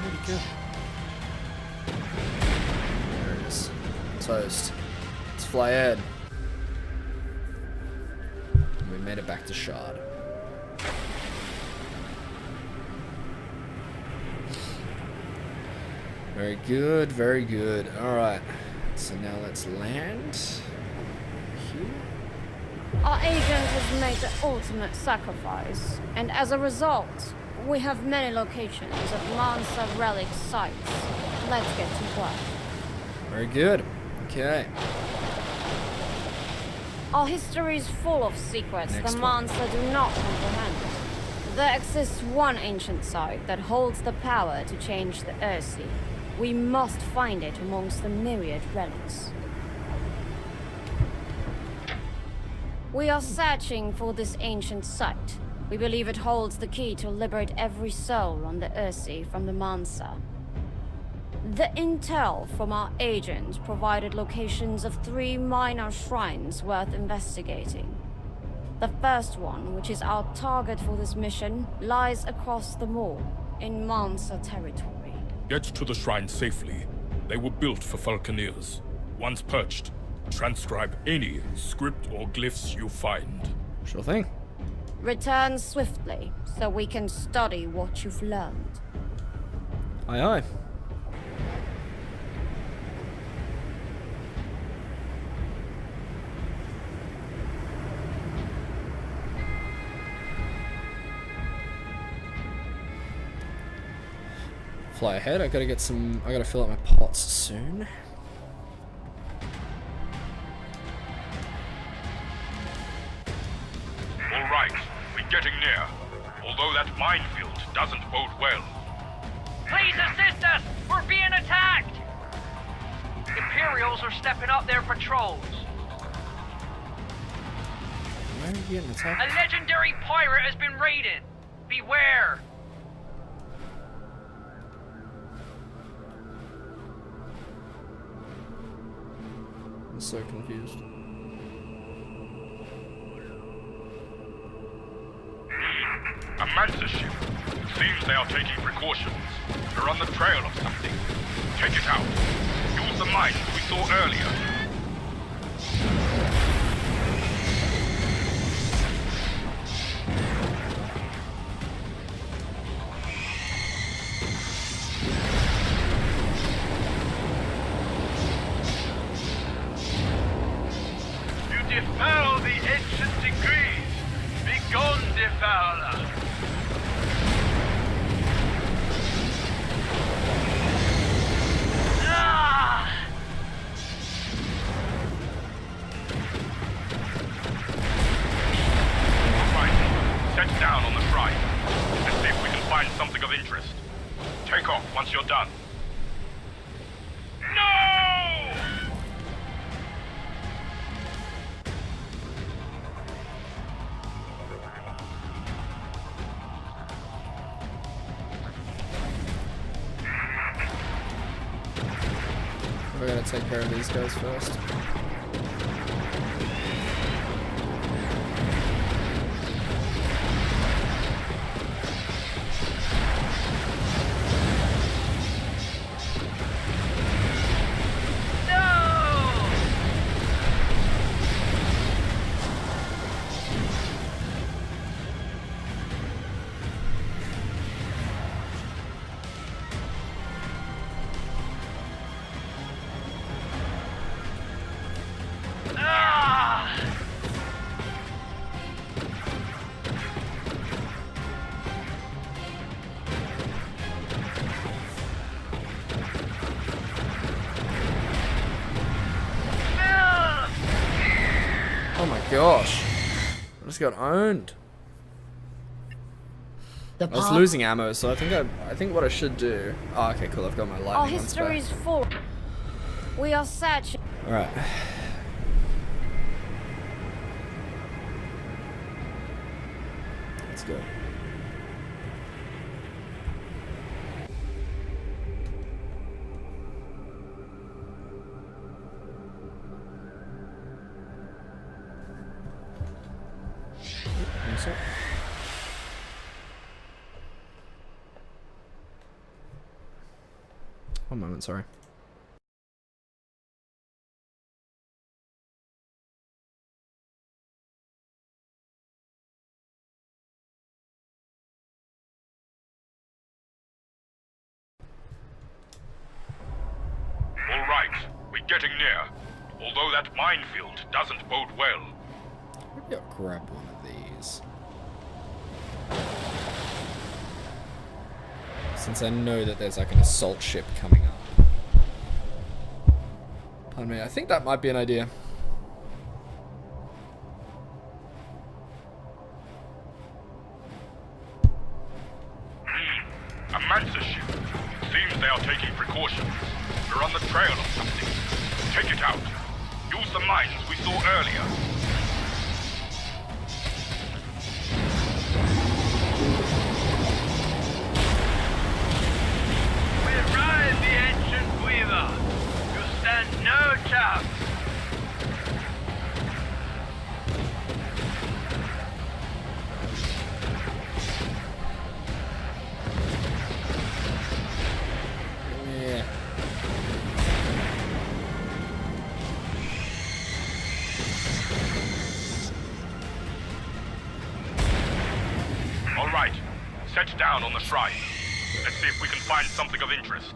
Where'd he go? There it is. Toast. fly ahead. We made it back to Shard. Very good, very good. Alright. So now let's land. Here. Our agent has made the ultimate sacrifice, and as a result, we have many locations of Mansa relic sites. Let's get to work. Very good. Okay. Our history is full of secrets the Mansa do not comprehend. There exists one ancient site that holds the power to change the Earthsea. We must find it amongst the myriad relics. We are searching for this ancient site. We believe it holds the key to liberate every soul on the Earthsea from the Mansa. The intel from our agent provided locations of 3 minor shrines worth investigating. The first one, which is our target for this mission, lies across the moor in Mansa territory. Get to the shrine safely. They were built for Falconeers. Once perched, transcribe any script or glyphs you find. Sure thing. Return swiftly, so we can study what you've learned. Aye aye. Fly ahead. I gotta fill up my pots soon. All right, we're getting near. Although that minefield doesn't bode well. Please assist us! We're being attacked! Imperials are stepping up their patrols. Where are you getting attacked? A legendary pirate has been raided. Beware! I'm so confused. A Mansa ship. Seems they are taking precautions. They're on the trail of something. Take it out. Use the mines we saw earlier. You defoul the ancient degrees. Begone, defouler. Set down on the shrine and see if we can find something of interest. Take off once you're done. No! We're gonna take care of these guys first. Oh my gosh. I just got owned. I was losing ammo, so I think what I should do. Oh, okay, cool. I've got my lightning. Our history is full. We are searching. All right. Let's go. One moment, sorry. getting near, although that minefield doesn't bode well. Maybe I'll grab one of these. Since I know that there's like an assault ship coming up. Pardon me, I think that might be an idea. A Mansa ship. Seems they are taking precautions. They're on the trail of something. Take it out. Use the mines we saw earlier. We'll ride the ancient weaver. You stand no chance. Yeah. All right. Set down on the shrine. Let's see if we can find something of interest.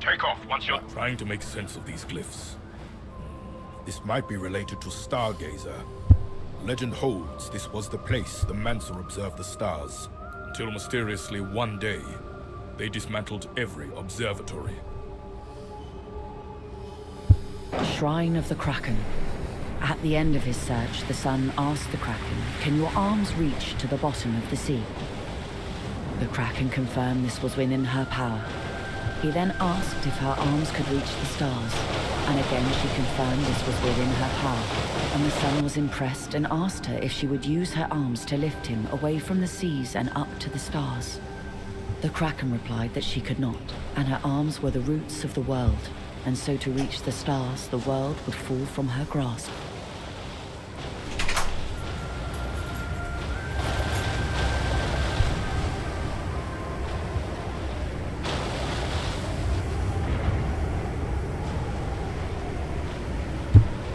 Take off once you're... Trying to make sense of these glyphs. This might be related to Stargazer. Legend holds this was the place the Mansa observed the stars, until mysteriously one day, they dismantled every observatory. Shrine of the Kraken. At the end of his search, the Sun asked the Kraken, "Can your arms reach to the bottom of the sea?" The Kraken confirmed this was within her power. He then asked if her arms could reach the stars, and again she confirmed this was within her power. And the Sun was impressed and asked her if she would use her arms to lift him away from the seas and up to the stars. The Kraken replied that she could not, and her arms were the roots of the world, and so to reach the stars, the world would fall from her grasp.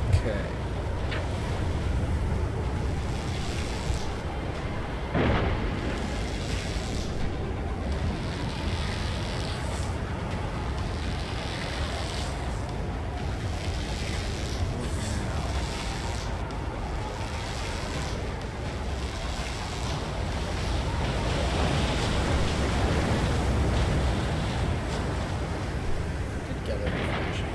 Okay. Did gather information.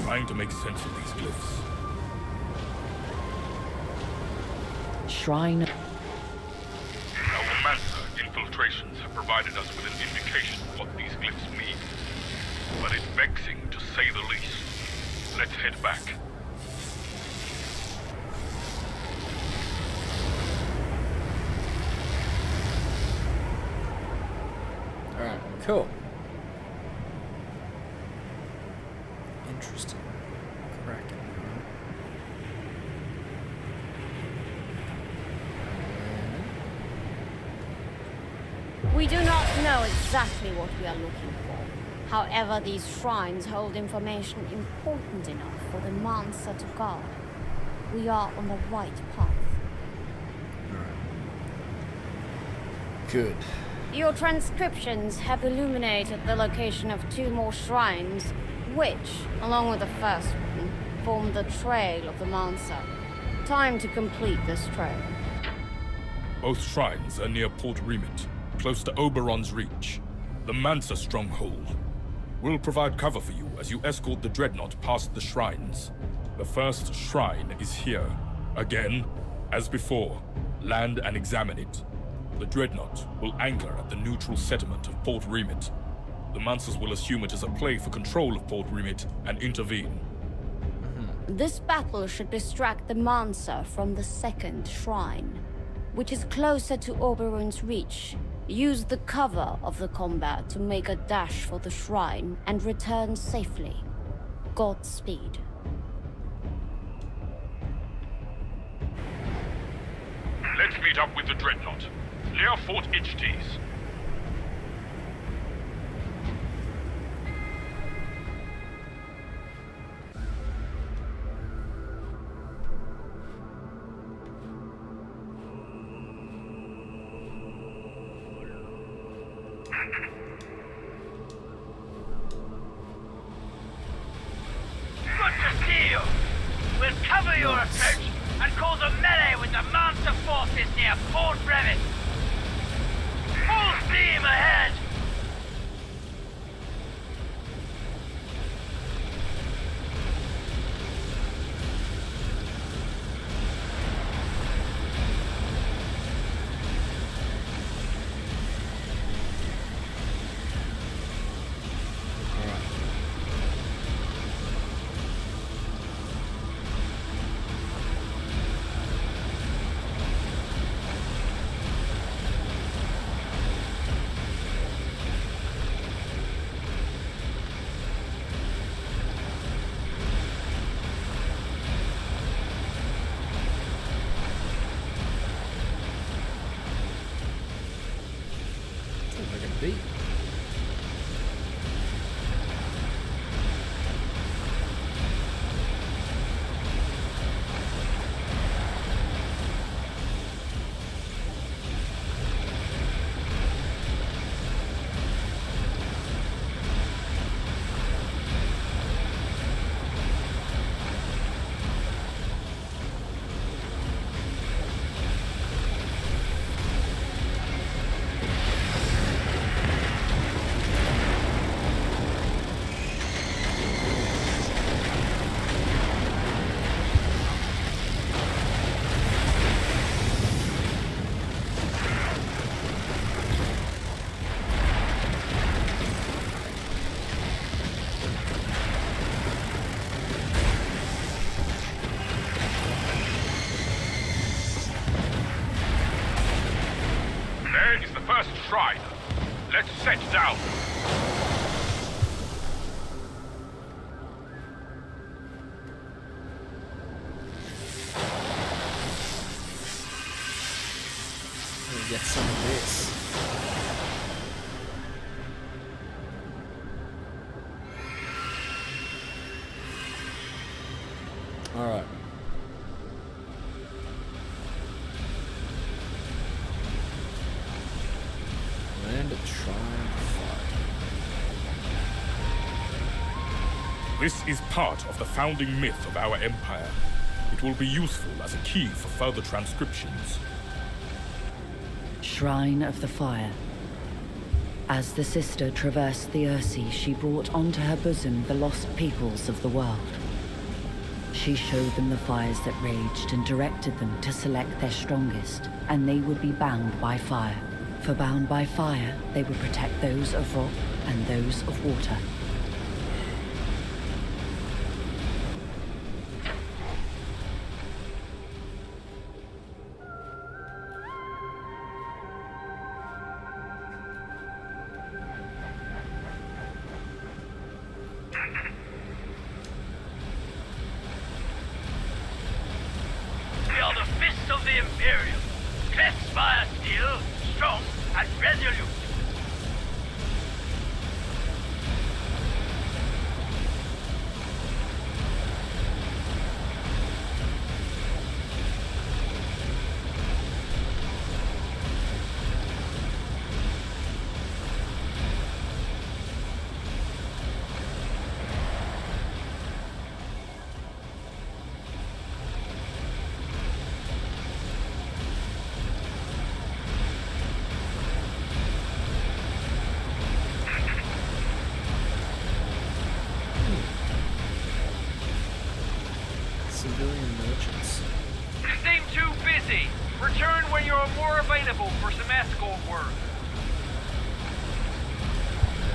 Trying to make sense of these glyphs. Shrine. Now, the Mansa infiltrations have provided us with an indication of what these glyphs mean. But it's vexing, to say the least. Let's head back. Alright, cool. Interesting. Kraken. We do not know exactly what we are looking for. However, these shrines hold information important enough for the Mansa to guard. We are on the right path. Good. Your transcriptions have illuminated the location of 2 more shrines, which, along with the first one, form the trail of the Mansa. Time to complete this trail. Both shrines are near Port Remit, close to Oberon's Reach, the Mansa stronghold. We'll provide cover for you as you escort the Dreadnought past the shrines. The first shrine is here. Again, as before, land and examine it. The Dreadnought will anchor at the neutral settlement of Port Remit. The Mansas will assume it is a play for control of Port Remit and intervene. This battle should distract the Mansa from the second shrine, which is closer to Oberon's Reach. Use the cover of the combat to make a dash for the shrine and return safely. Godspeed. Let's meet up with the Dreadnought, near Fort Ichtes. for your approach and cause a melee with the Mansa forces near Port Brevis. Full steam ahead! Beat. There is the first shrine. Let's set down. Get some of this. All right. And try and fight. This is part of the founding myth of our empire. It will be useful as a key for further transcriptions. Shrine of the Fire. As the sister traversed the Ursi, she brought onto her bosom the lost peoples of the world. She showed them the fires that raged and directed them to select their strongest, and they would be bound by fire. For bound by fire, they would protect those of rock and those of water. We are the fists of the Imperial, cleft by a steel, strong and resolute. Civilian merchants. You seem too busy. Return when you're more available for some escort work.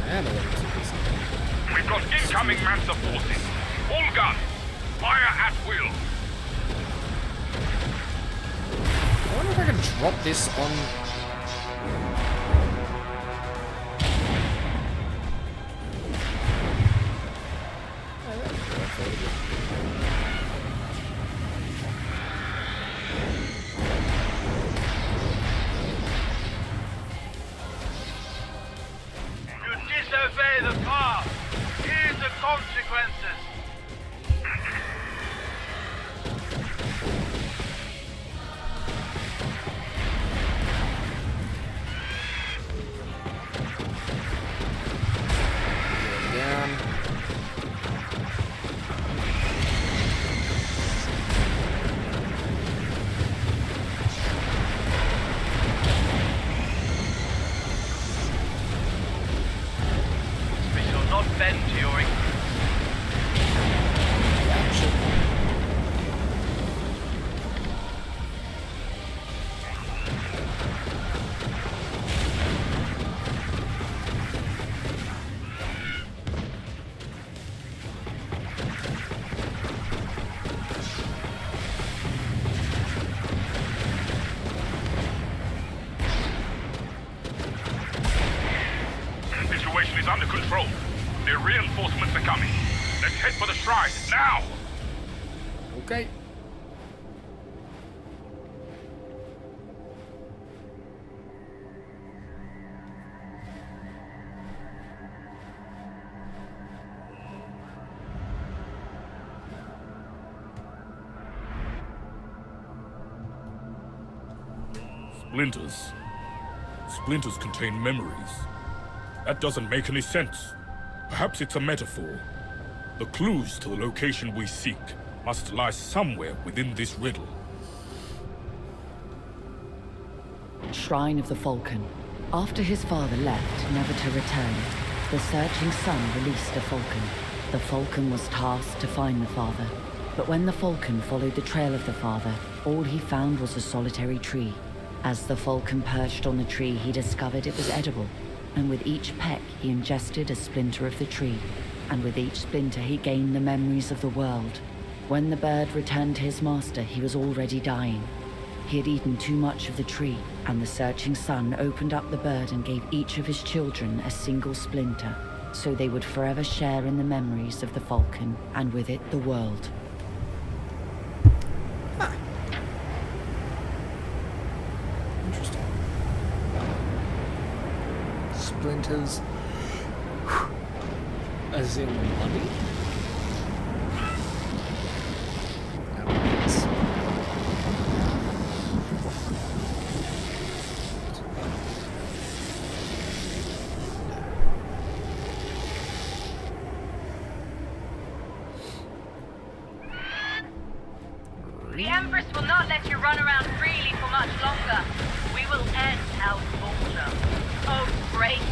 I am a little too busy. We've got incoming Mansa forces. All guns. Fire at will. I wonder if I can drop this on. You disobey the path. Here's the consequences. Control, the reinforcements are coming. Let's head for the shrine, now! Okay. Splinters. Splinters contain memories. That doesn't make any sense. Perhaps it's a metaphor. The clues to the location we seek must lie somewhere within this riddle. Shrine of the Falcon. After his father left, never to return, the searching son released a falcon. The falcon was tasked to find the father. But when the falcon followed the trail of the father, all he found was a solitary tree. As the falcon perched on the tree, he discovered it was edible, and with each peck he ingested a splinter of the tree, and with each splinter he gained the memories of the world. When the bird returned to his master, he was already dying. He had eaten too much of the tree, and the searching son opened up the bird and gave each of his children a single splinter, so they would forever share in the memories of the falcon, and with it the world. Interesting. Splinters. As in money? Yes. The Empress will not let you run around freely for much longer. We will end our culture. Oh, breakers.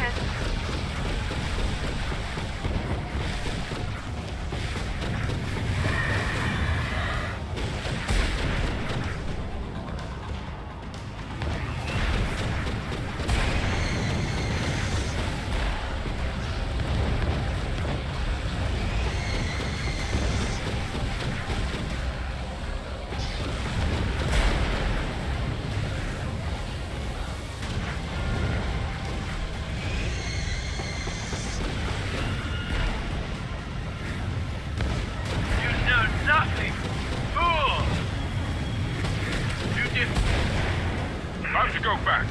Time to go back.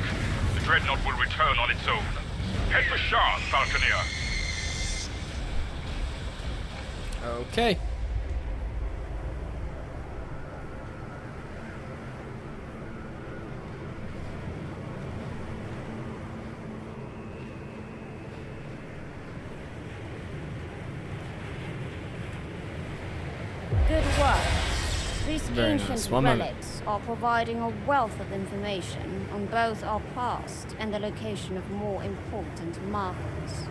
The Dreadnought will return on its own. Head for Shard, Falconeer. Okay. Good work. These Very ancient nice. One moment. relics are providing a wealth of information on both our past and the location of more important markers.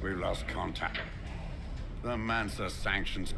We've lost contact. The Mansa sanctions.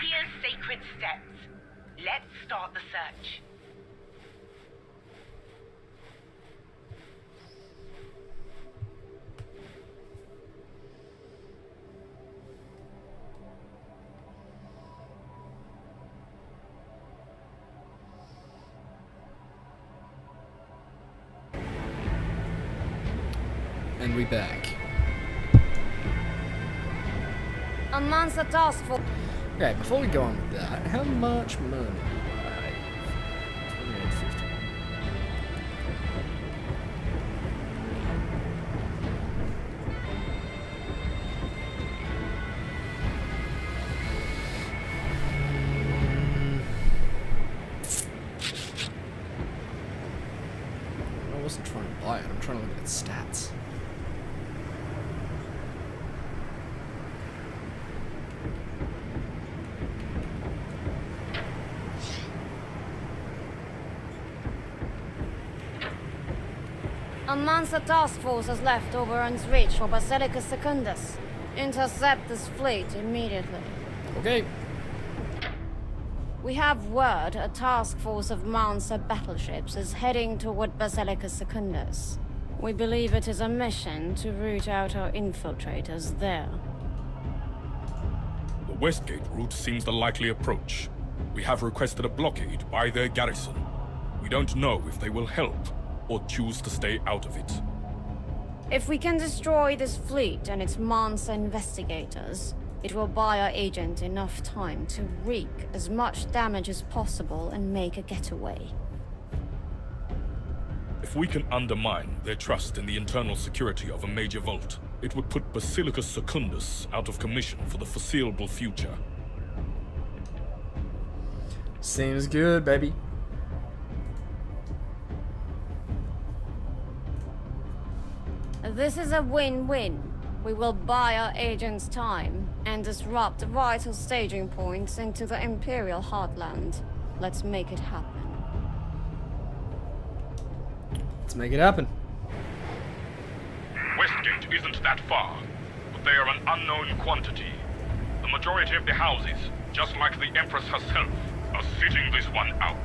Here's sacred steps. Let's start the search. And we back. A Mansa task force. Okay, before we go on with that, how much money do I have? 28.50. I wasn't trying to buy it, I'm trying to look at its stats. A Mansa task force has left Oberon's Reach for Basilicus Secundus. Intercept this fleet immediately. Okay. We have word a task force of Mansa battleships is heading toward Basilicus Secundus. We believe it is a mission to root out our infiltrators there. The Westgate route seems the likely approach. We have requested a blockade by their garrison. We don't know if they will help or choose to stay out of it. If we can destroy this fleet and its Mansa investigators, it will buy our agent enough time to wreak as much damage as possible and make a getaway. If we can undermine their trust in the internal security of a major vault, it would put Basilicus Secundus out of commission for the foreseeable future. Seems good, baby. This is a win-win. We will buy our agents time and disrupt vital staging points into the Imperial heartland. Let's make it happen. Let's make it happen. Westgate isn't that far, but they are an unknown quantity. The majority of the houses, just like the Empress herself, are sitting this one out.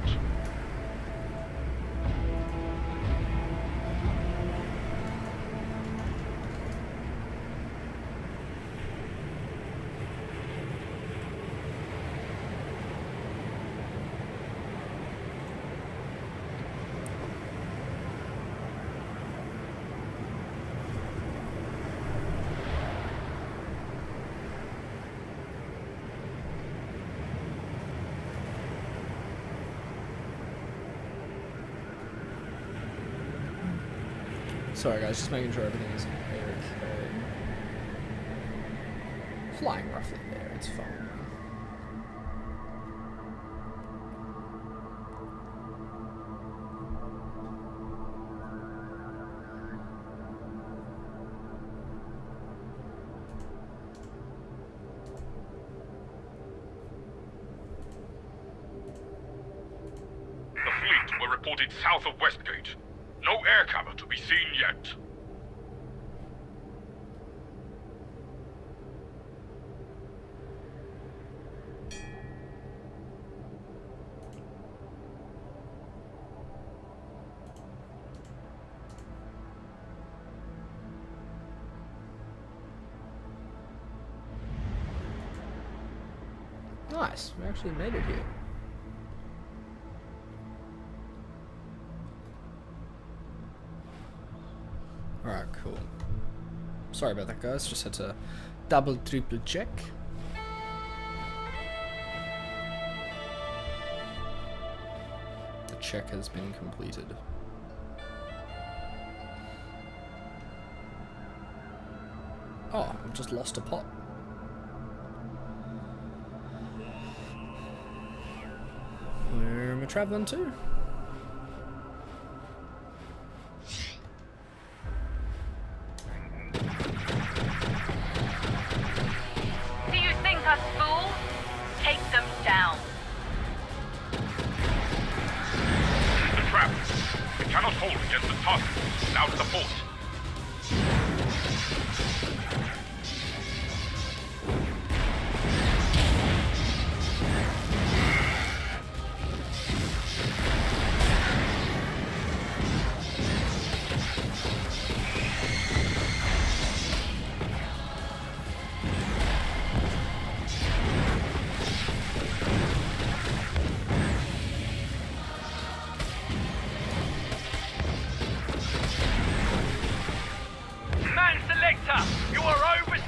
Sorry guys, just making sure everything is okay. Flying roughly there, it's fine. The fleet were reported south of Westgate. No air cover to be seen yet. Nice, we actually made it here. Alright, cool. Sorry about that, guys. Just had to double, triple check. The check has been completed. Oh, I've just lost a pot. Where am I traveling to?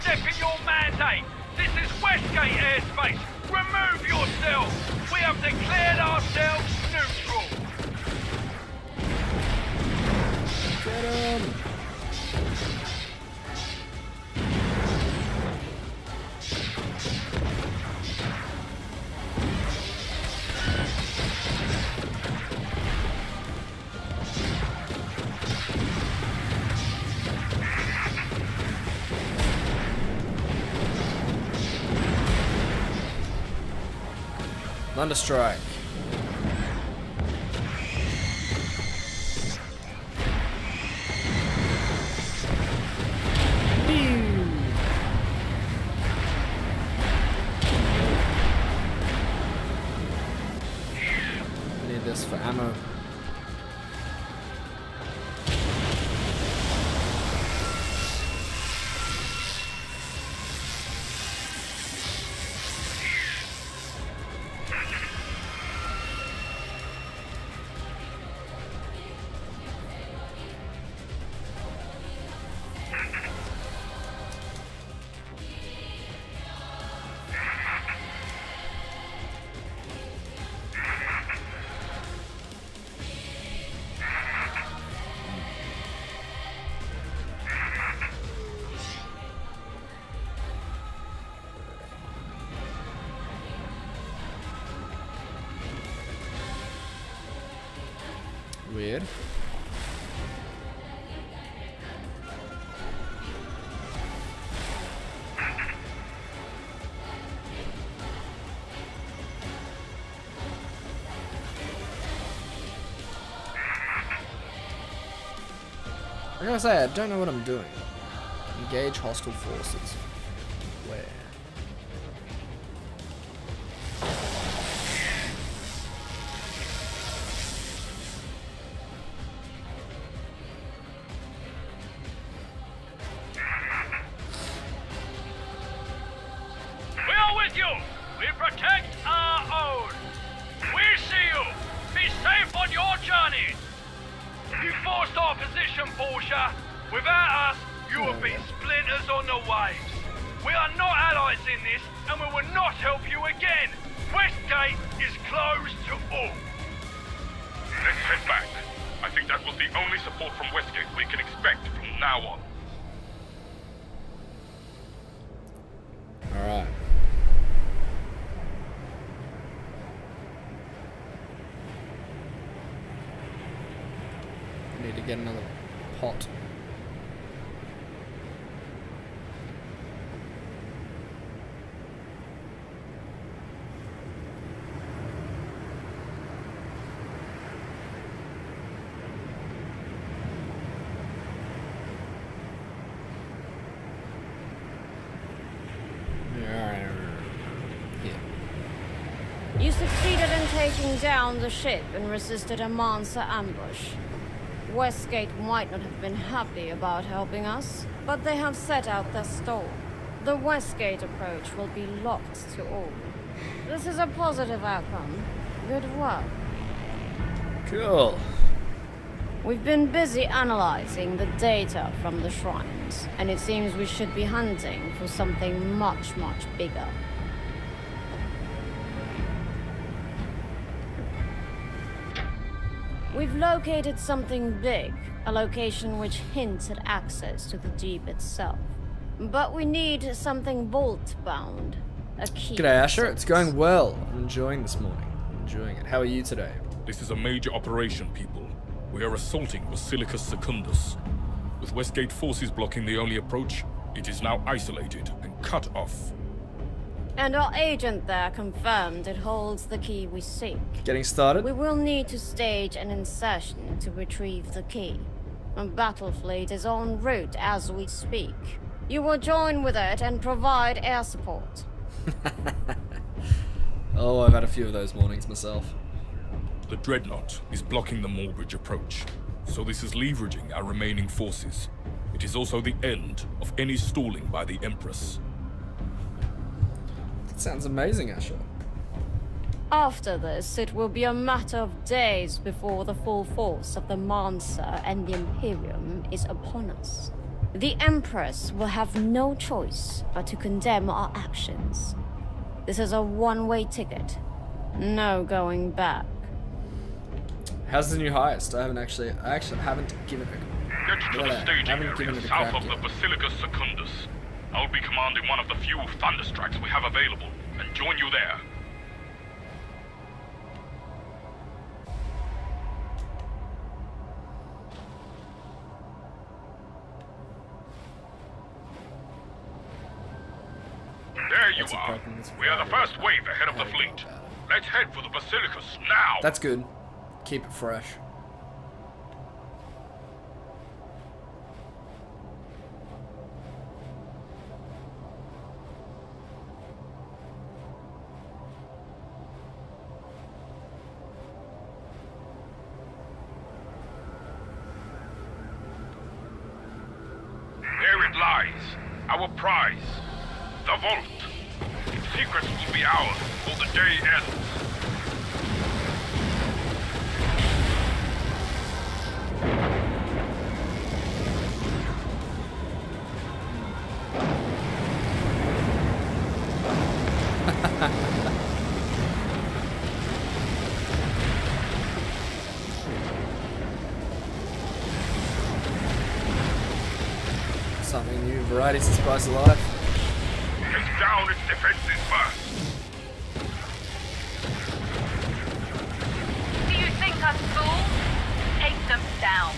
sidestepping your mandate. This is Westgate airspace. Remove yourself. We have declared ourselves neutral. Get him! Thunderstrike. Need this for ammo. Weird. I gotta say, I don't know what I'm doing. Engage hostile forces. Where? We are with you. We protect our own. We see you. Be safe on your journeys. You forced our position, Portia. Without us, you would be splinters on the waves. We are not allies in this, and we will not help you again. Westgate is closed to all. Let's head back. I think that was the only support from Westgate we can expect from now on. Alright. Need to get another pot. You succeeded in taking down the ship and resisted a Mansa ambush. Westgate might not have been happy about helping us, but they have set out their stall. The Westgate approach will be locked to all. This is a positive outcome. Good work. Cool. We've been busy analyzing the data from the shrines, and it seems we should be hunting for something much, much bigger. We've located something big, a location which hints at access to the deep itself. But we need something vault-bound, a key. G'day Asher, it's going well. I'm enjoying this morning. Enjoying it. How are you today? This is a major operation, people. We are assaulting Basilicus Secundus. With Westgate forces blocking the only approach, it is now isolated and cut off. And our agent there confirmed it holds the key we seek. Getting started? We will need to stage an insertion to retrieve the key. A battle fleet is en route as we speak. You will join with it and provide air support. Oh, I've had a few of those mornings myself. The Dreadnought is blocking the Moorbridge approach, so this is leveraging our remaining forces. It is also the end of any stalling by the Empress. That sounds amazing, Asher. After this, it will be a matter of days before the full force of the Mansa and the Imperium is upon us. The Empress will have no choice but to condemn our actions. This is a one-way ticket. No going back. How's the new heist? I actually haven't given it Get to the staging haven't given area it a south crack of the yet. Basilicus Secundus. I'll be commanding one of the few thunderstrikes we have available, and join you there. There you That's a are. problem, that's We are the right. first wave ahead of the How do you fleet. go about it? Let's head for the Basilicus now. That's good. Keep it fresh. There it lies, our prize, the vault. Its secrets will be ours before the day ends. Something new, varieties and spice of life. Take down its defenses first. Do you think us fools? Take them down.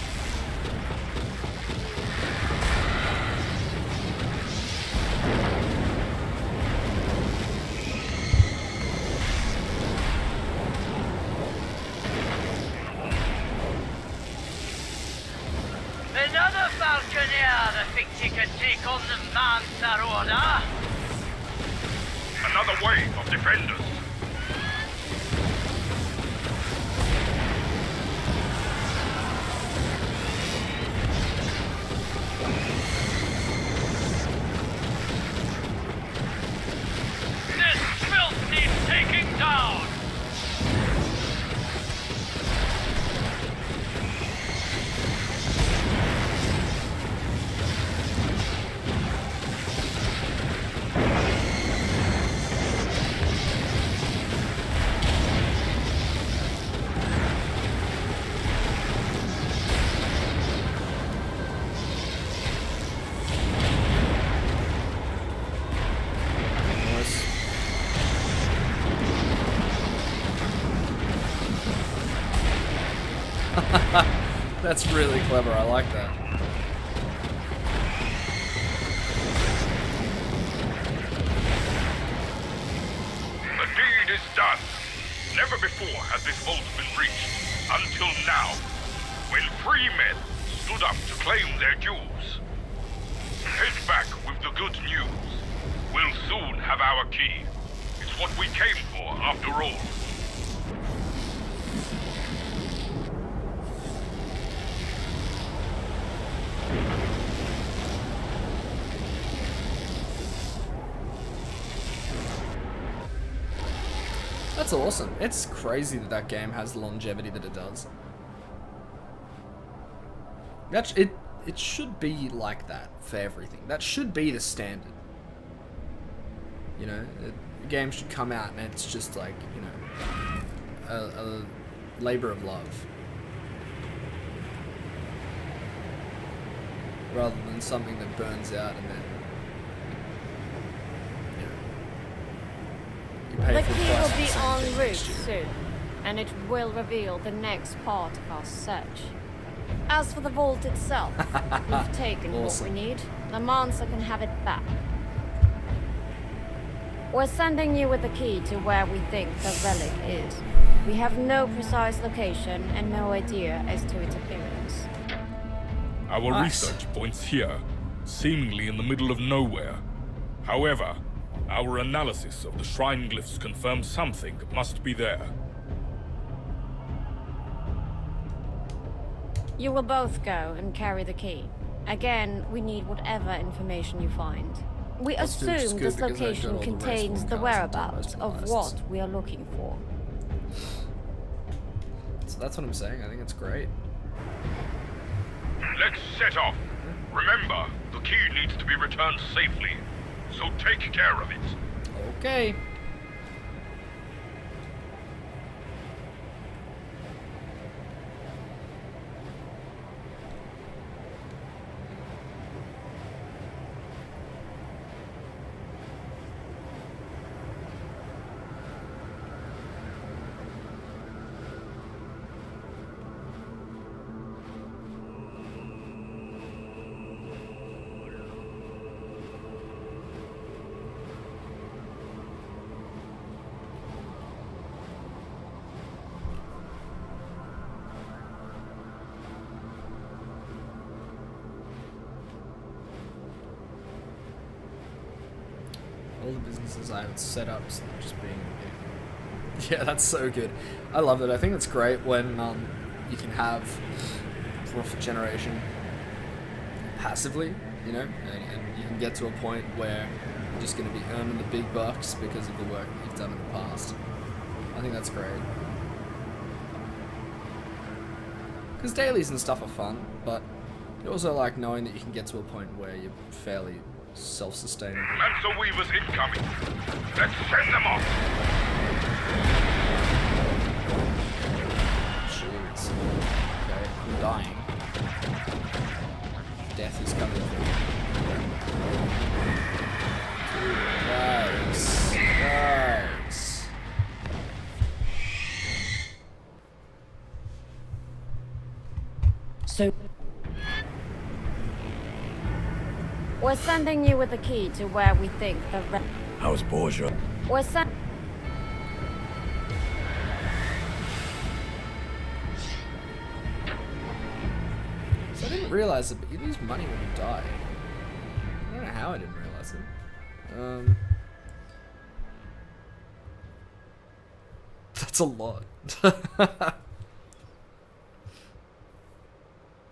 Another Falconeer that thinks he can take on the Magnetar Order? Another wave of defenders. This filth needs taking down! Nice. That's really clever. I like that. The deed is done. Never before has this vault been breached. Until now, when free men stood up to claim their dues. Head back with the good news. We'll soon have our key. It's what we came for, after all. That's awesome. It's crazy that that game has the longevity that it does. It should be like that for everything. That should be the standard. You know, a game should come out and it's just like, you know, a labor of love. Rather than something that burns out and then, you know, you pay The full key price will for the be same en thing route next year. soon, and it will reveal the next part of our search. As for the vault itself, we've taken Awesome. what we need. The Mansa can have it back. We're sending you with the key to where we think the relic is. We have no precise location and no idea as to its appearance. Our Nice. research points here, seemingly in the middle of nowhere. However, our analysis of the shrine glyphs confirms something must be there. You will both go and carry the key. Again, we need whatever information you find. We Let's do just assume good this because I've got location all the contains respawn the cards and whereabouts done most of the what heists. we are looking for. So that's what I'm saying. I think it's great. Let's set off. Remember, the key needs to be returned safely, so take care of it. Okay. All the businesses I have set up so they're just being... Yeah, that's so good. I love it. I think it's great when you can have profit generation passively, you know, and you can get to a point where you're just going to be earning the big bucks because of the work that you've done in the past. I think that's great. Because dailies and stuff are fun, but I also like knowing that you can get to a point where you're fairly self-sustaining. Mancer Weavers incoming. Let's send them off. Jeez. Okay, I'm dying. Death is coming. Nice. Nice. So, We're sending you with the key to where we think the How's Borgia? We're send. So I didn't realize it, but you lose money when you die. I don't know how I didn't realize it. That's a lot.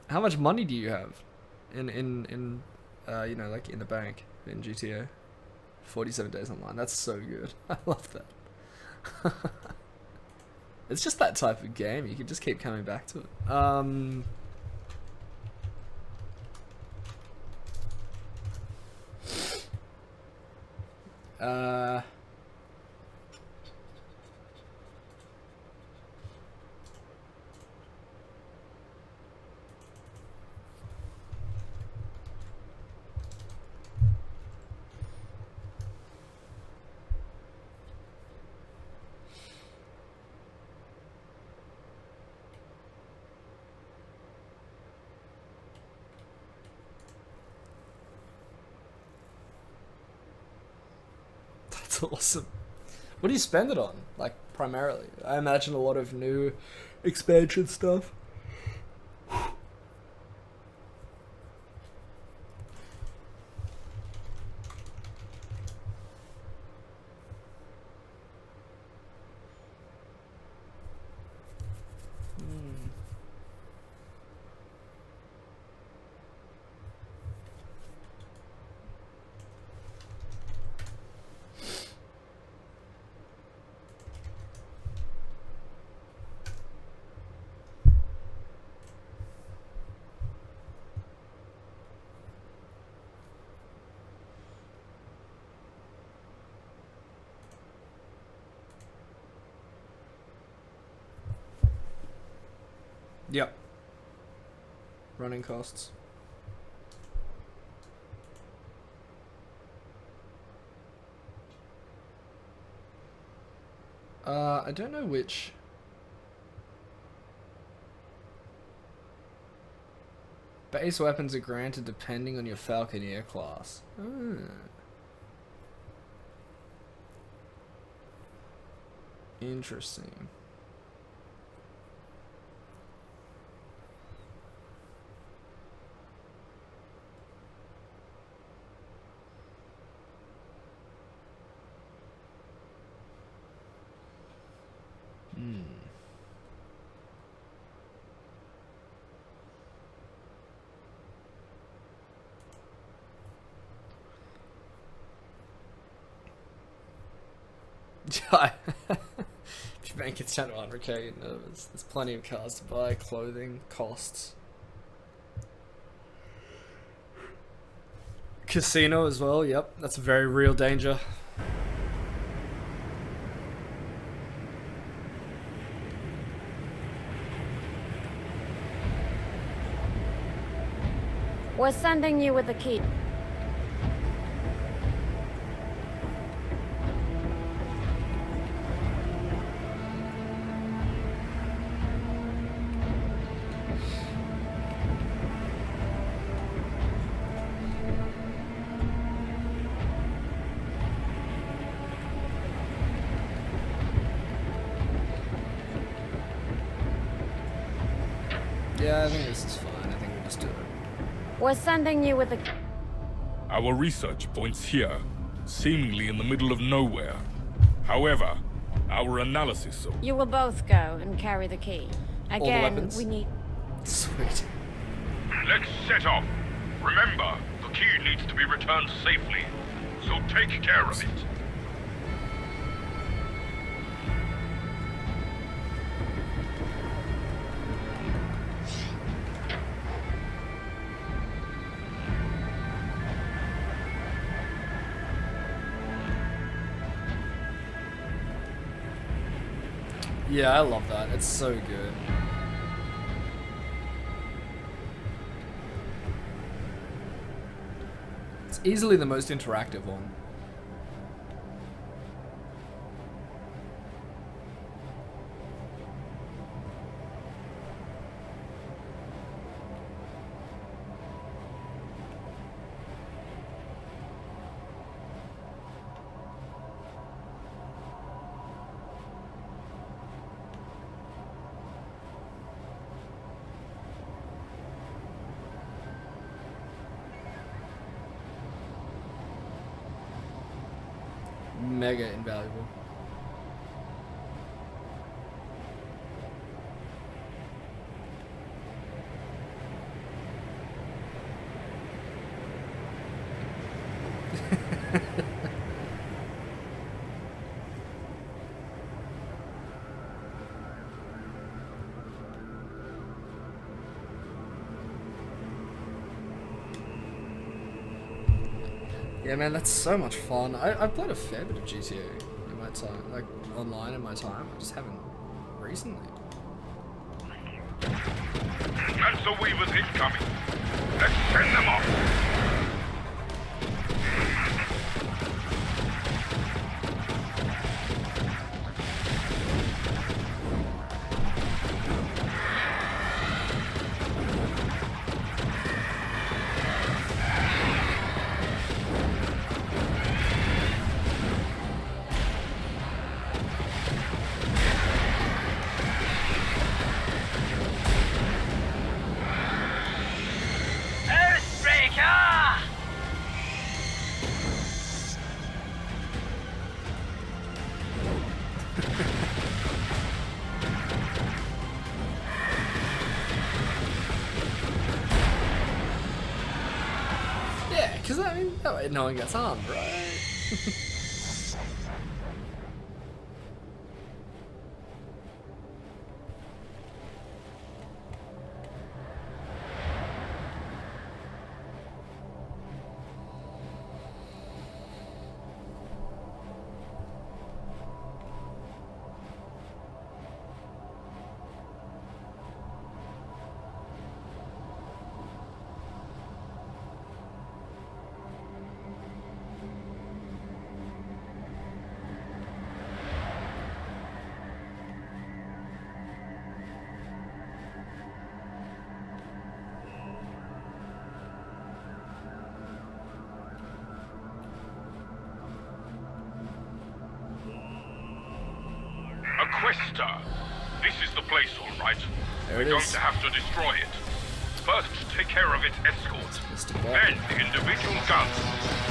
How much money do you have in you know, like in the bank in GTA? 47 days online. That's so good. I love that. It's just that type of game. You can just keep coming back to it. That's awesome. What do you spend it on? Like, primarily? I imagine a lot of new expansion stuff. Yep. Running costs. I don't know which. Base weapons are granted depending on your Falconeer class. Interesting. If your bank gets down to 100k, you're nervous. There's plenty of cars to buy, clothing, costs. Casino as well, yep. That's a very real danger. We're sending you with the key. Yeah, I think this is fine. I think we'll just do it. We're sending you with the... Our research points here, seemingly in the middle of nowhere. However, our analysis of... You will both go and carry the key. Again, weapons? we need... Sweet. Let's set off. Remember, the key needs to be returned safely, so take care of it. Yeah, I love that. It's so good. It's easily the most interactive one. Mega invaluable. Yeah, man, that's so much fun. I've played a fair bit of GTA in my time, like online in my time. I just haven't recently. Mancer Weavers incoming. Let's send them off. Because, I mean, that way no one gets harmed, right? Aquesta. This is the place, all right. There it We're going is. to have to destroy it. First, take care of its escort. Mr. Bob. Then, the individual guns.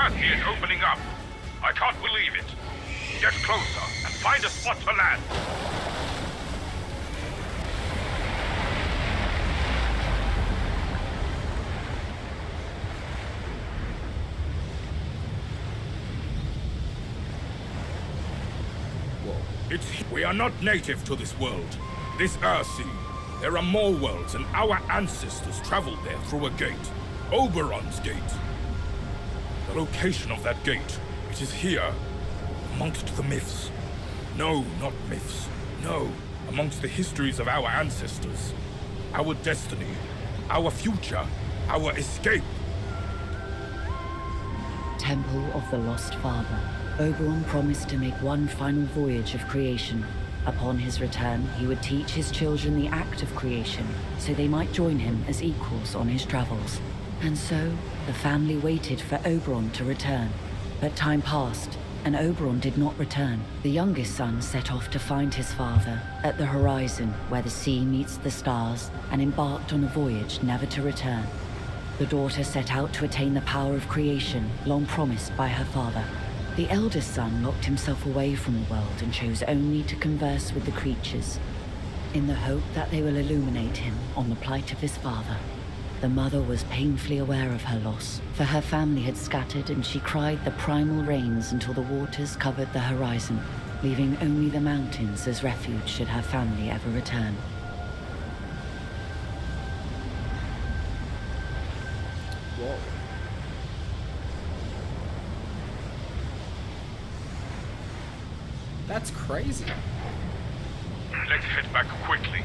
path he is opening up. I can't believe it. Get closer and find a spot to land. We are not native to this world. This Earthsea. There are more worlds, and our ancestors traveled there through a gate. Oberon's gate. The location of that gate, it is here, amongst the myths. No, not myths. No, amongst the histories of our ancestors. Our destiny, our future, our escape. Temple of the Lost Father. Oberon promised to make one final voyage of creation. Upon his return, he would teach his children the act of creation, so they might join him as equals on his travels. And so, the family waited for Oberon to return. But time passed, and Oberon did not return. The youngest son set off to find his father at the horizon where the sea meets the stars, and embarked on a voyage never to return. The daughter set out to attain the power of creation long promised by her father. The eldest son locked himself away from the world and chose only to converse with the creatures, in the hope that they will illuminate him on the plight of his father. The mother was painfully aware of her loss, for her family had scattered and she cried the primal rains until the waters covered the horizon, leaving only the mountains as refuge should her family ever return. Whoa. That's crazy. Let's head back quickly.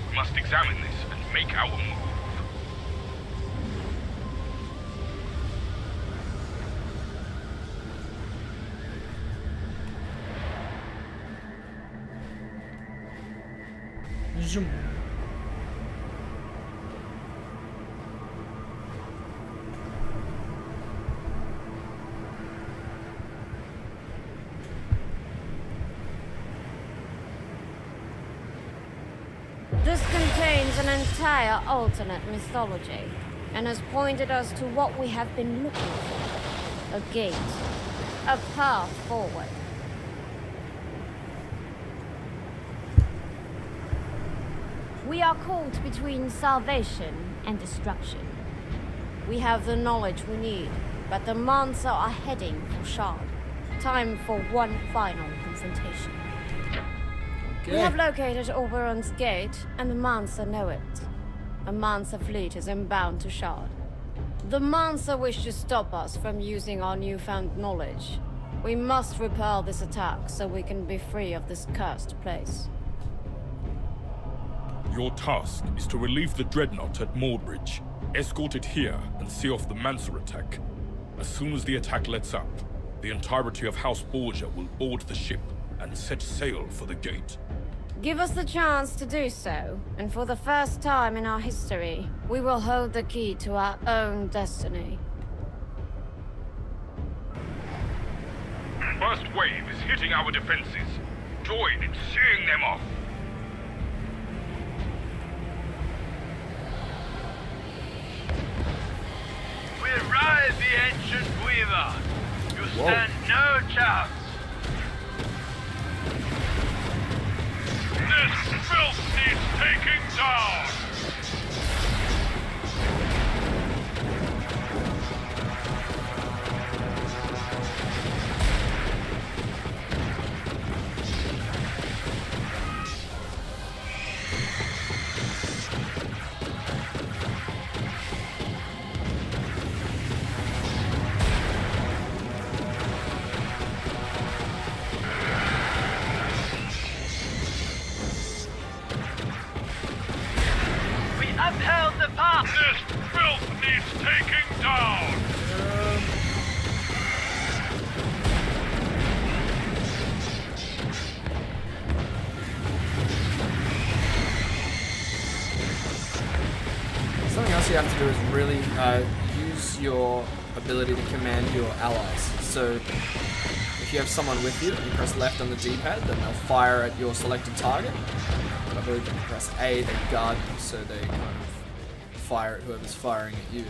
We must examine this and make our move. Zoom. This contains an entire alternate mythology, and has pointed us to what we have been looking for. A gate. A path forward. We are caught between salvation and destruction. We have the knowledge we need, but the Mansa are heading for Shard. Time for one final confrontation. Okay. We have located Oberon's gate, and the Mansa know it. A Mansa fleet is inbound to Shard. The Mansa wish to stop us from using our newfound knowledge. We must repel this attack so we can be free of this cursed place. Your task is to relieve the Dreadnought at Moorbridge, escort it here, and see off the Mansa attack. As soon as the attack lets up, the entirety of House Borgia will board the ship and set sail for the gate. Give us the chance to do so, and for the first time in our history, we will hold the key to our own destiny. First wave is hitting our defenses. Join in seeing them off. We ride the ancient weaver. You stand no chance. This filth needs taking down! Upheld the path! This filth needs taking down! Something else you have to do is really use your ability to command your allies. So if you have someone with you, you press left on the D-pad, then they'll fire at your selected target. But I believe if you press A, they guard you, so they kind of fire at whoever's firing at you.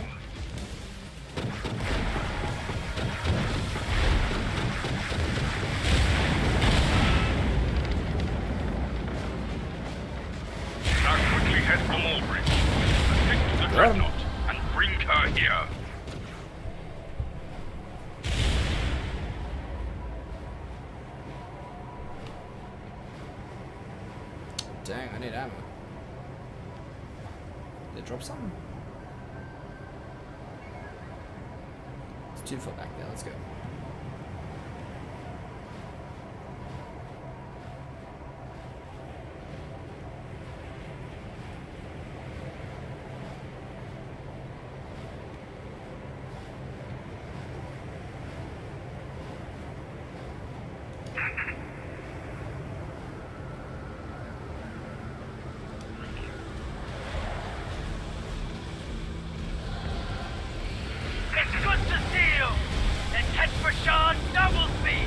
head for Mallbridge. Take to the dreadnought and bring her here. Dang, I need ammo. Did it drop something? It's too far back there, let's go. It's good to see you! And head for Sean double speed!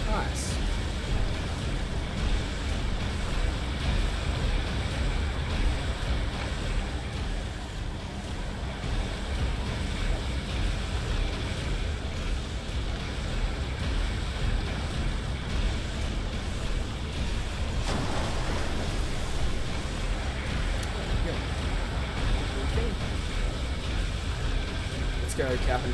Nice. Let's go, Captain.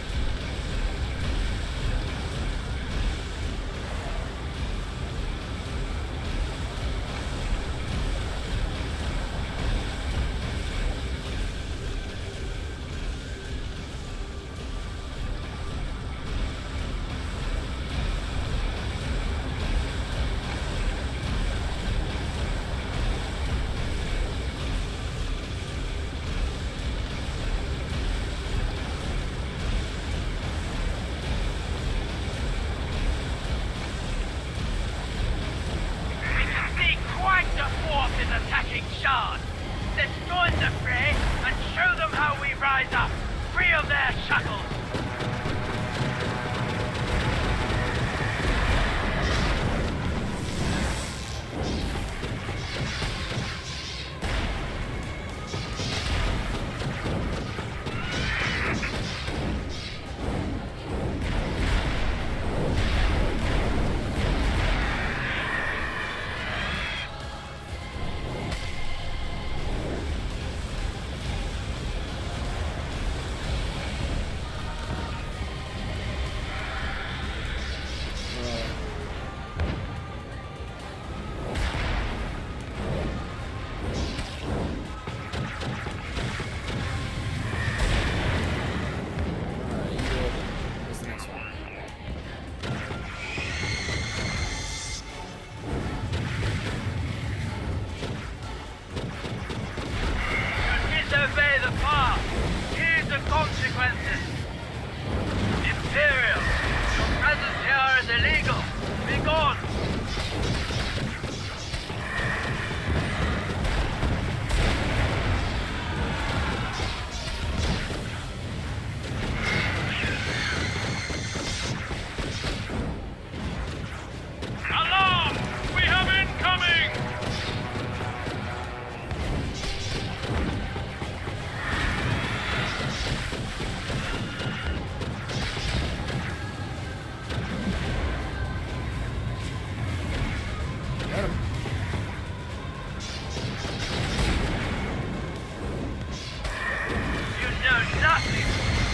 know nothing.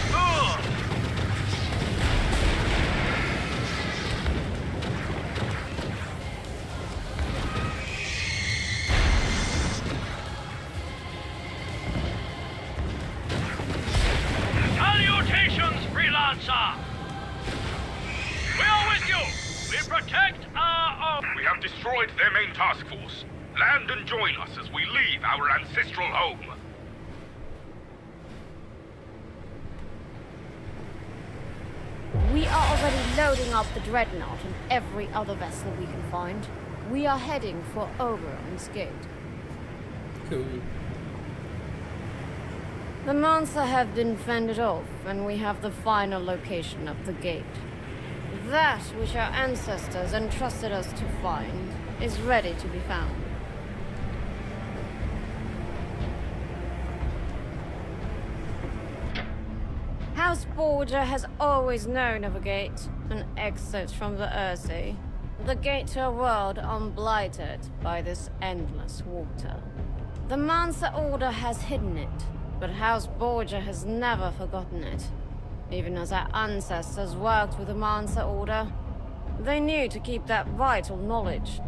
Fool! Salutations, freelancer! We are with you! We protect our own! We have destroyed their main task force. Land and join us as we leave our ancestral home. We are already loading up the Dreadnought and every other vessel we can find. We are heading for Oberon's Gate. Cool. The monster have been fended off, and we have the final location of the gate. That which our ancestors entrusted us to find is ready to be found. House Borgia has always known of a gate, an exit from the Earthsea. The gate to a world unblighted by this endless water. The Mansa Order has hidden it, but House Borgia has never forgotten it. Even as our ancestors worked with the Mansa Order, they knew to keep that vital knowledge.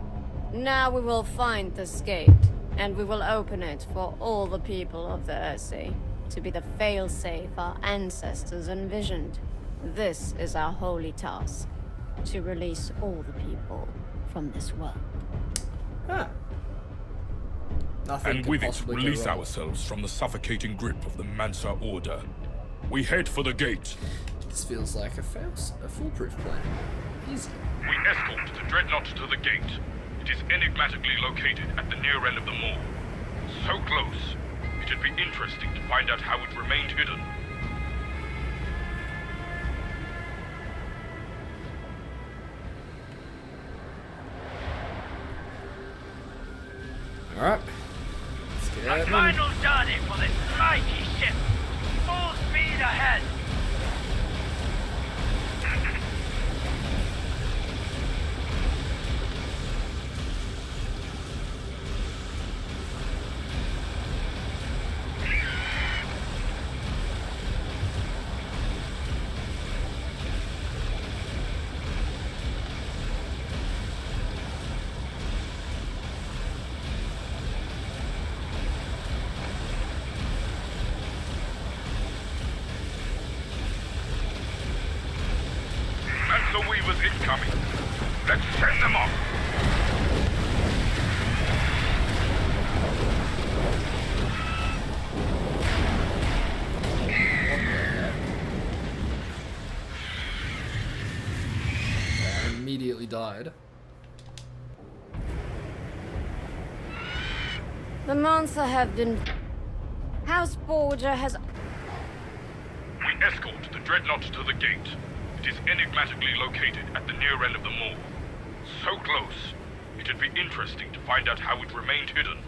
Now we will find this gate, and we will open it for all the people of the Earthsea, to be the failsafe our ancestors envisioned. This is our holy task, to release all the people from this world. Ah. Nothing And can with it, possibly go release wrong. ourselves from the suffocating grip of the Mansa Order. We head for the gate. This feels like a foolproof plan. Easy. We escort the Dreadnought to the gate. It is enigmatically located at the near end of the mall. So close, it'd be interesting to find out how it remained hidden. Alright. Let's get A out. final journey for this mighty ship. Full speed ahead. Mansa Weavers incoming. Let's send them off. I immediately died. The Mansa have been... House Borgia has... We escort the Dreadnought to the gate. It is enigmatically located at the near end of the mall. So close, it'd be interesting to find out how it remained hidden.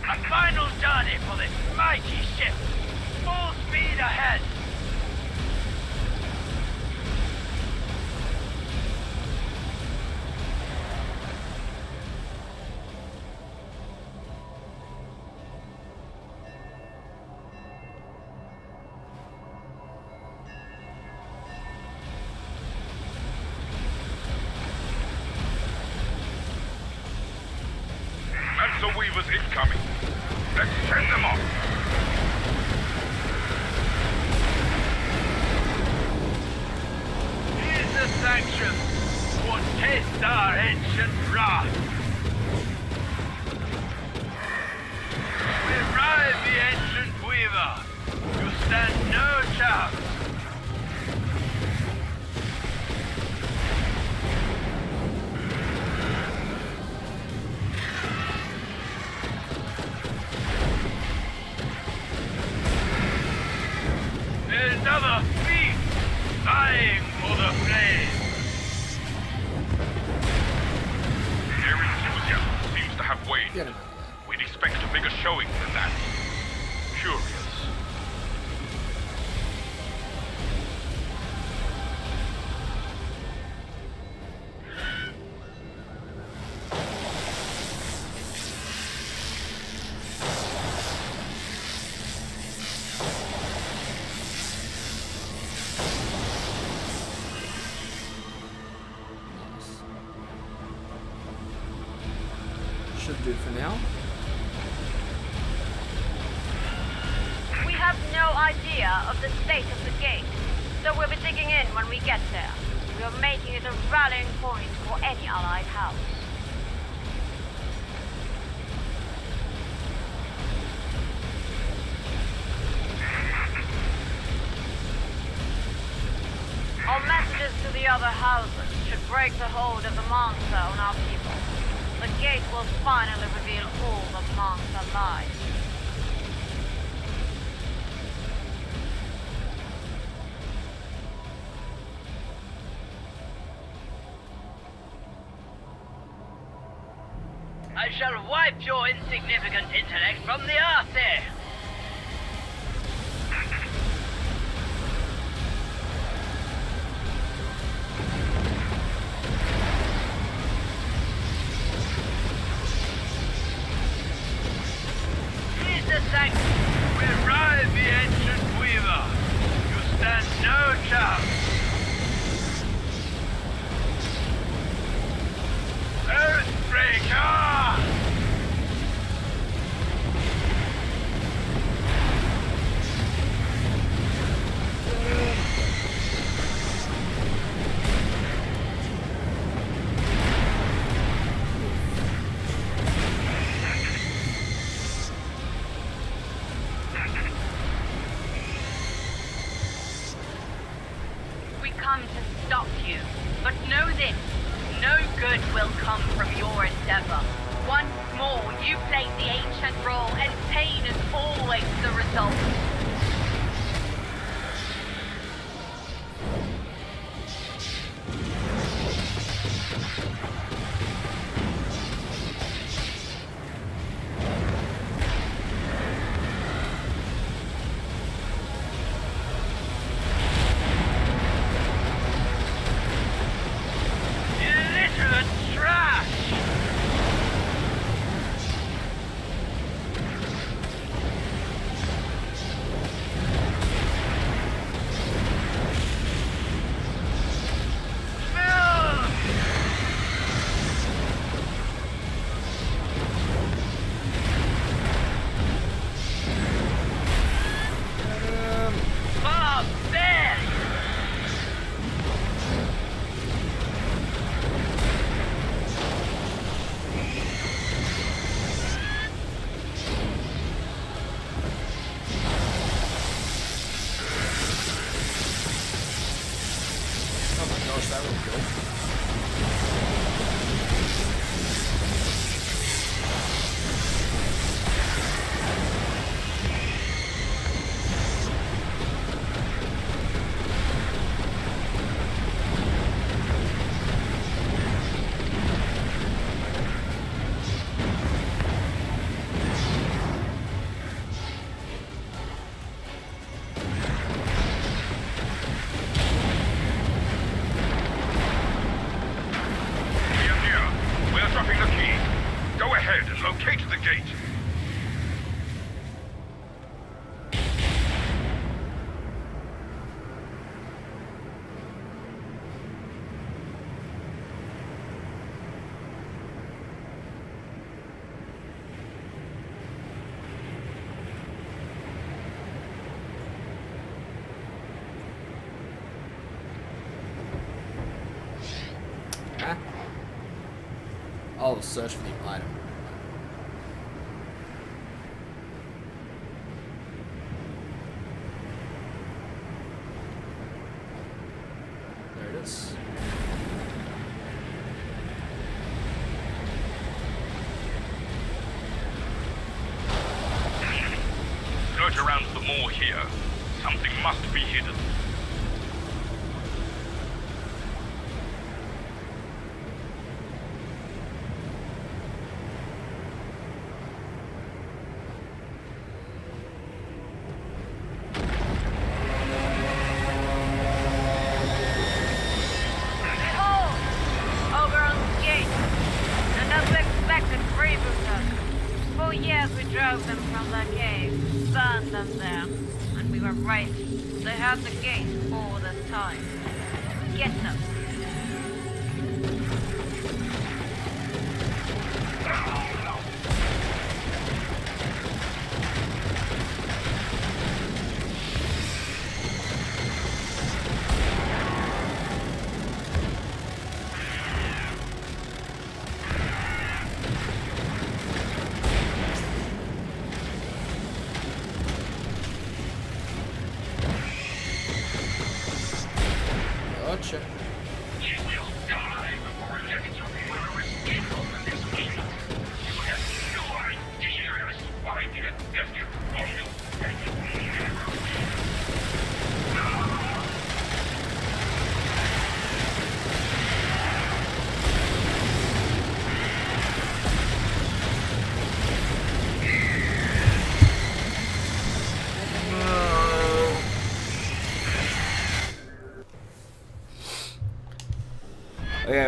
A final journey for this mighty ship. Full speed ahead. Mansa Weavers incoming. Let's send them off. Here's the sanction. For test our ancient wrath. We ride the ancient weaver. You stand no chance. There's another thief dying for the flame. Their enthusiasm seems to have waned. Get him out of there. We'd expect a bigger showing than that. Curious. do for now. We have no idea of the state of the gate, so we'll be digging in when we get there. We are making it a rallying point for any allied house. Our messages to the other houses should break the hold of the monster on our people. The gate will finally reveal all the monster lies. I shall wipe your insignificant intellect from the earth there. We ride the ancient weaver. You stand no chance. Earthbreaker! Come to stop you, but know this, no good will come from your endeavor. Once more, you played the ancient role, and pain is always the result. I'll search for the item. There it is. Search around for more here. Something must be hidden. They had the gate all this time. Get them.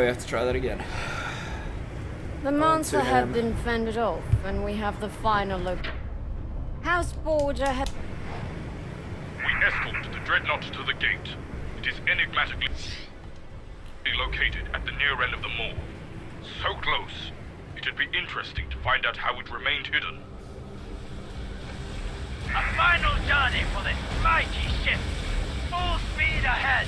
have to try that again. The monster 2 have a.m. been fended off, and we have the final House Border had... We escorted the dreadnought to the gate. It is enigmatically located at the near end of the mall. So close, it'd be interesting to find out how it remained hidden. A final journey for this mighty ship. Full speed ahead.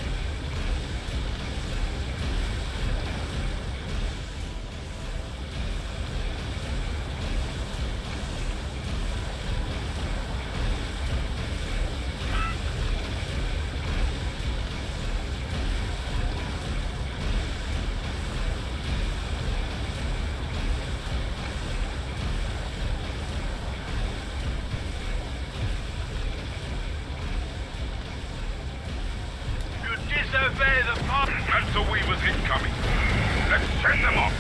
Disobey the path. Mancer Weavers incoming. Let's send them off.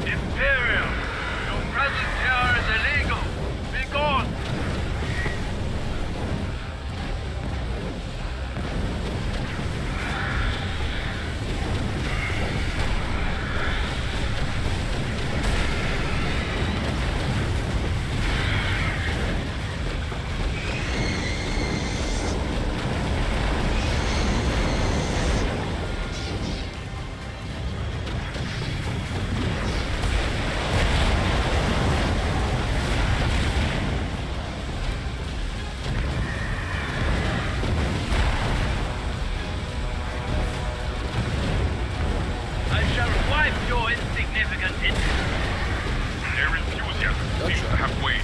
Imperial, your presence here is illegal. Be gone. I shall wipe your insignificant Their enthusiasm seems to have waned.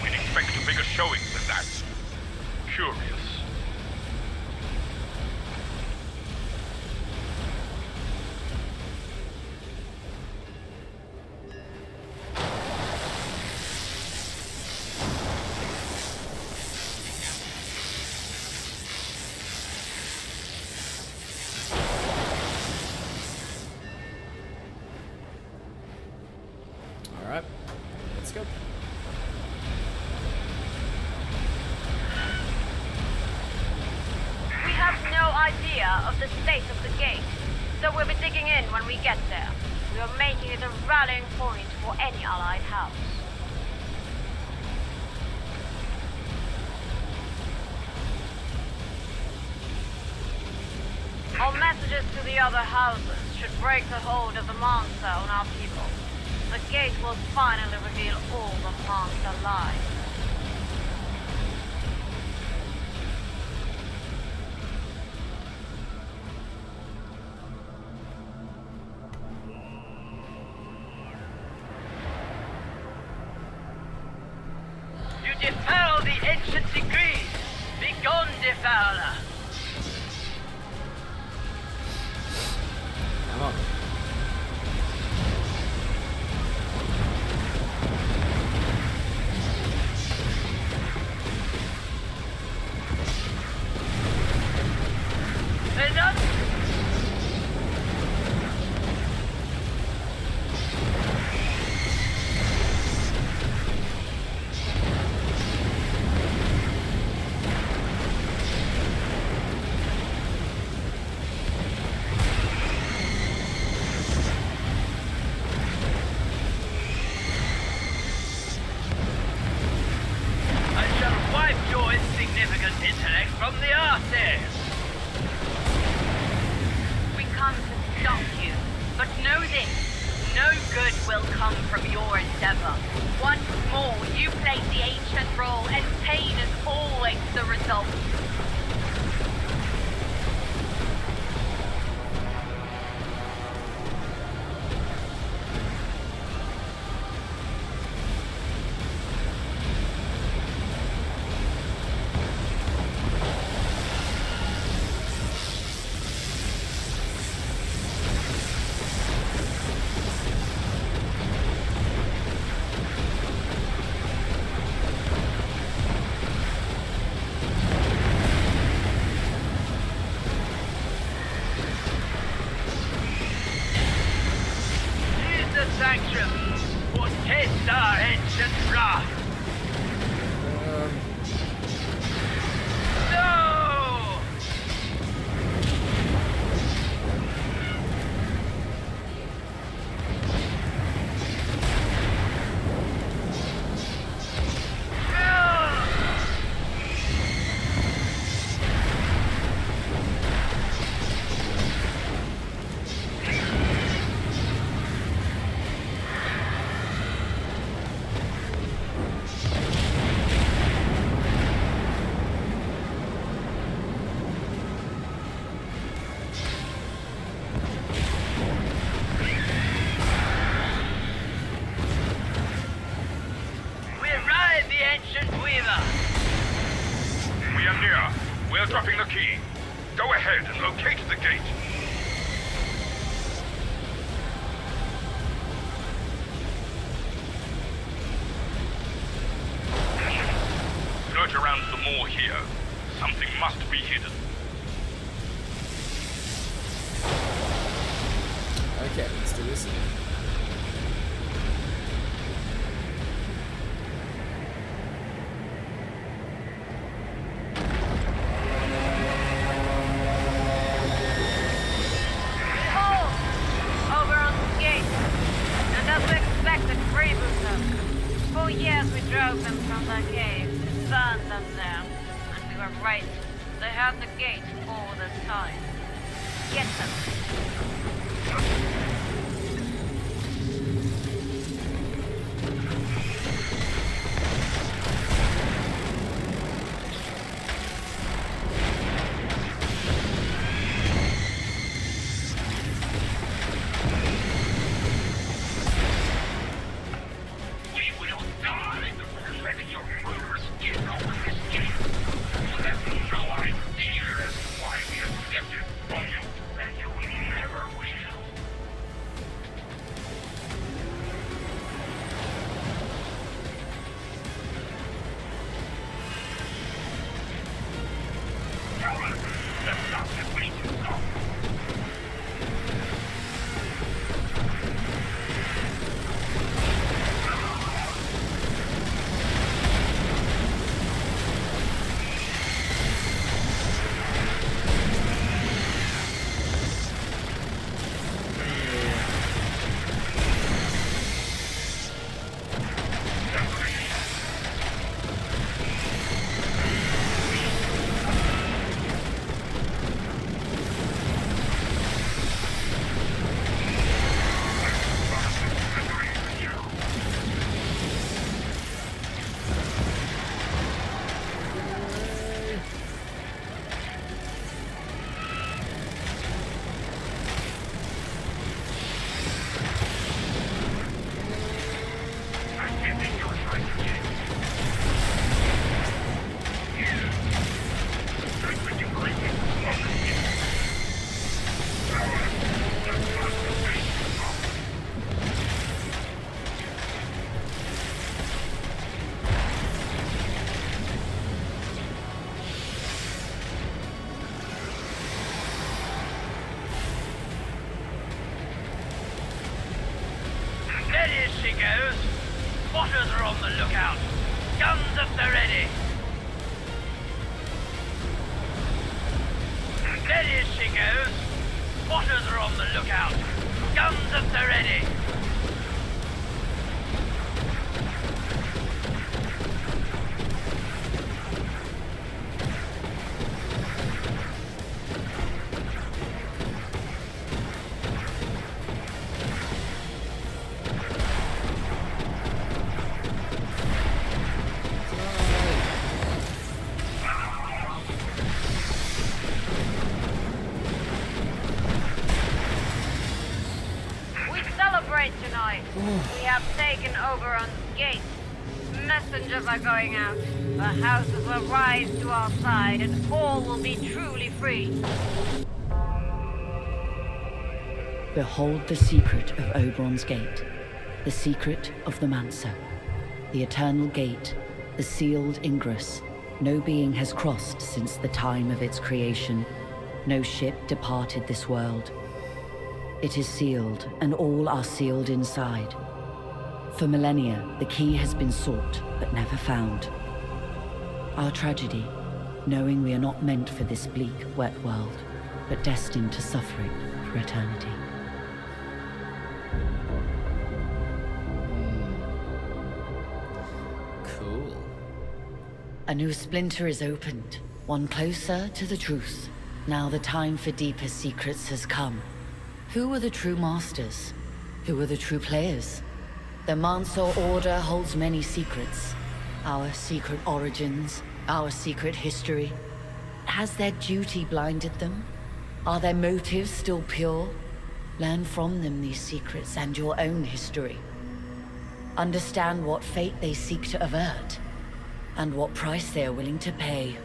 We'd expect a bigger showing than that. Curious. Alright, let's go. We have no idea of the state of the gate, so we'll be digging in when we get there. We are making it a rallying point for any allied house. Our messages to the other houses should break the hold of the monster on our people. The gate will finally reveal all the monster lies. You defile the ancient decrees. Begone, defiler. Come on. Enough. I shall wipe your insignificant intellect from the earth. We come to stop you, but know this. No good will come from your endeavor. Once more, you played the ancient role, and pain is always the result. Falconeer, we're dropping the key. Go ahead and locate the gate. Search around some more here. Something must be hidden. Okay, let's do this again. Behold! Oberon's gate. And as we expected, freebooters. For years we drove them from their caves, burned them there. And we were right. They had the gate all the time. Get them. Spotters are on the lookout. Guns at the ready. Steady as she goes. Spotters are on the lookout. Guns at the ready. Tonight, we have taken Oberon's gate. Messengers are going out. The houses will rise to our side, and all will be truly free. Behold the secret of Oberon's gate, the secret of the Mancer, the eternal gate, the sealed ingress. No being has crossed since the time of its creation. No ship departed this world. It is sealed, and all are sealed inside. For millennia, the key has been sought, but never found. Our tragedy, knowing we are not meant for this bleak, wet world, but destined to suffer it for eternity. Cool. A new splinter is opened, one closer to the truth. Now the time for deeper secrets has come. Who are the true masters? Who are the true players? The Mancer Order holds many secrets. Our secret origins, our secret history. Has their duty blinded them? Are their motives still pure? Learn from them these secrets and your own history. Understand what fate they seek to avert, and what price they are willing to pay.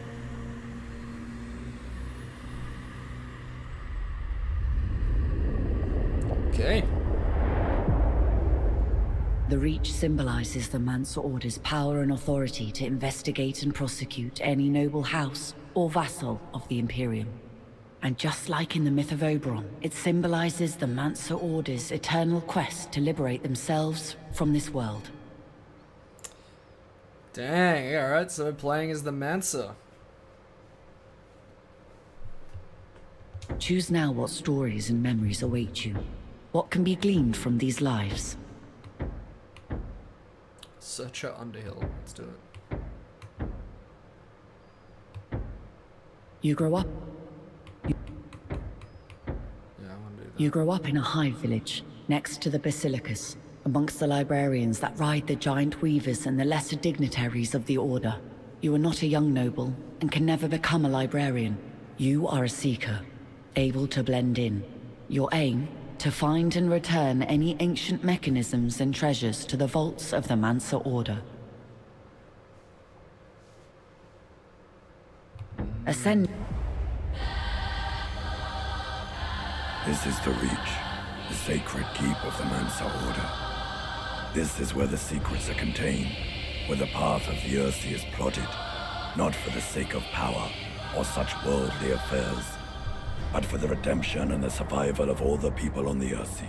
Okay. The Reach symbolizes the Mansa Order's power and authority to investigate and prosecute any noble house or vassal of the Imperium. And just like in the myth of Oberon, it symbolizes the Mansa Order's eternal quest to liberate themselves from this world. Dang, alright, so we're playing as the Mansa. Choose now what stories and memories await you. What can be gleaned from these lives? Searcher Underhill. Let's do it. You grow up. Yeah, I want to do that. You grow up in a hive village, next to the basilicas, amongst the librarians that ride the giant weavers and the lesser dignitaries of the Order. You are not a young noble, and can never become a librarian. You are a seeker, able to blend in. Your aim? To find and return any ancient mechanisms and treasures to the vaults of the Mansa Order. Ascend. This is the Reach, the sacred keep of the Mansa Order. This is where the secrets are contained, where the path of the Earthsea is plotted, not for the sake of power or such worldly affairs, but for the redemption and the survival of all the people on the Earthsea.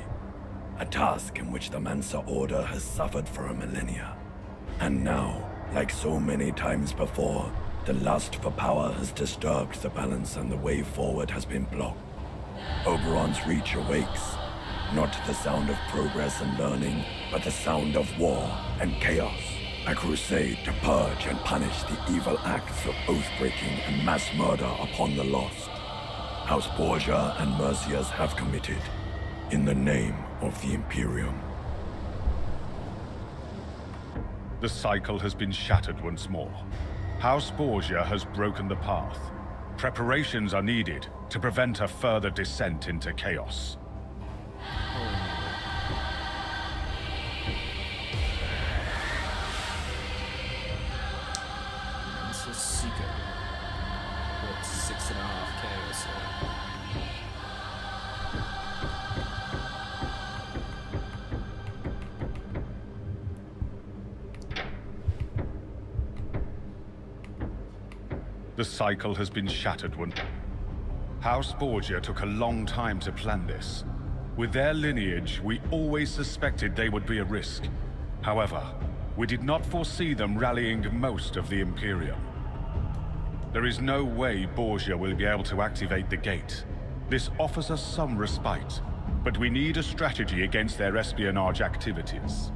A task in which the Mansa Order has suffered for a millennia. And now, like so many times before, the lust for power has disturbed the balance and the way forward has been blocked. Oberon's Reach awakes, not to the sound of progress and learning, but the sound of war and chaos. A crusade to purge and punish the evil acts of oath-breaking and mass murder upon the lost. House Borgia and Mercias have committed, in the name of the Imperium. The cycle has been shattered once more. House Borgia has broken the path. Preparations are needed to prevent a further descent into chaos. This is Seeker. What, 6.5k or so. The cycle has been shattered once. House Borgia took a long time to plan this. With their lineage, we always suspected they would be a risk. However, we did not foresee them rallying most of the Imperium. There is no way Borgia will be able to activate the gate. This offers us some respite, but we need a strategy against their espionage activities.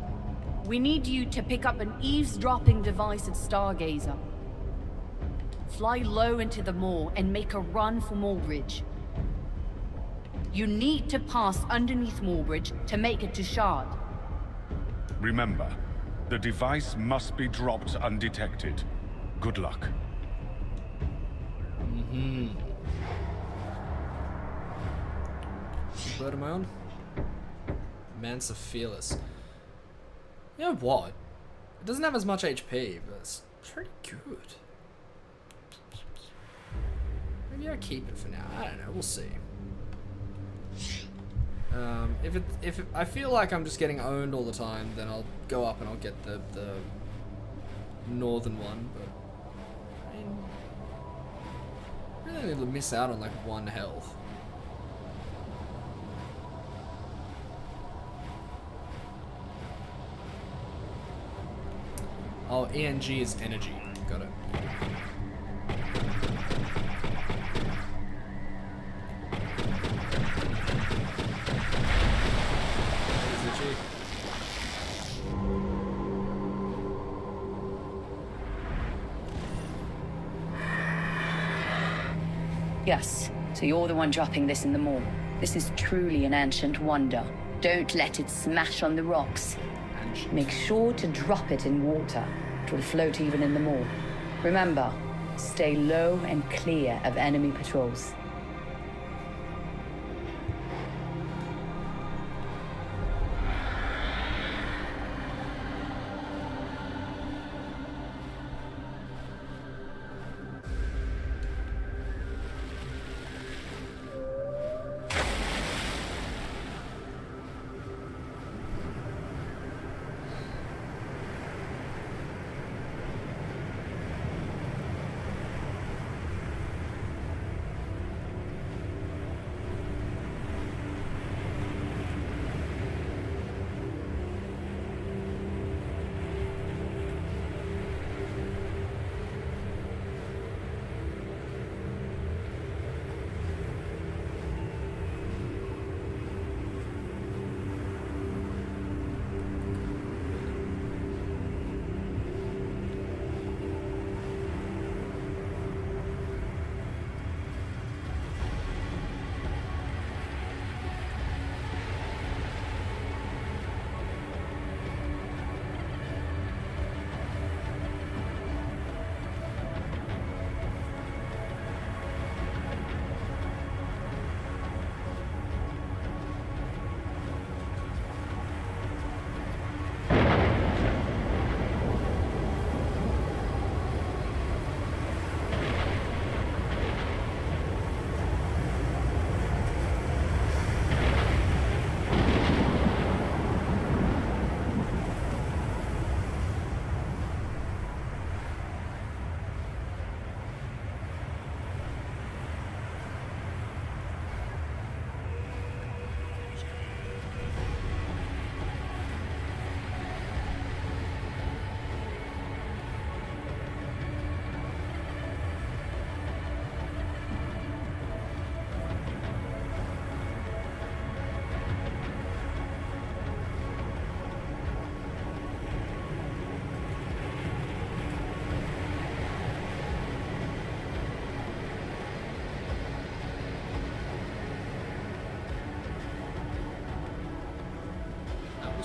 We need you to pick up an eavesdropping device at Stargazer. Fly low into the moor and make a run for Moorbridge. You need to pass underneath Moorbridge to make it to Shard. Remember, the device must be dropped undetected. Good luck. What bird am I on? Mansa Fearless. You know what? It doesn't have as much HP, but it's pretty good. Maybe I'll keep it for now. I don't know. We'll see. If I feel like I'm just getting owned all the time, then I'll go up and I'll get the northern one. But I mean, I really need to miss out on like 1 health. Oh, ENG is energy. Got it. Yes, so you're the one dropping this in the moor. This is truly an ancient wonder. Don't let it smash on the rocks. Make sure to drop it in water. It will float even in the moor. Remember, stay low and clear of enemy patrols.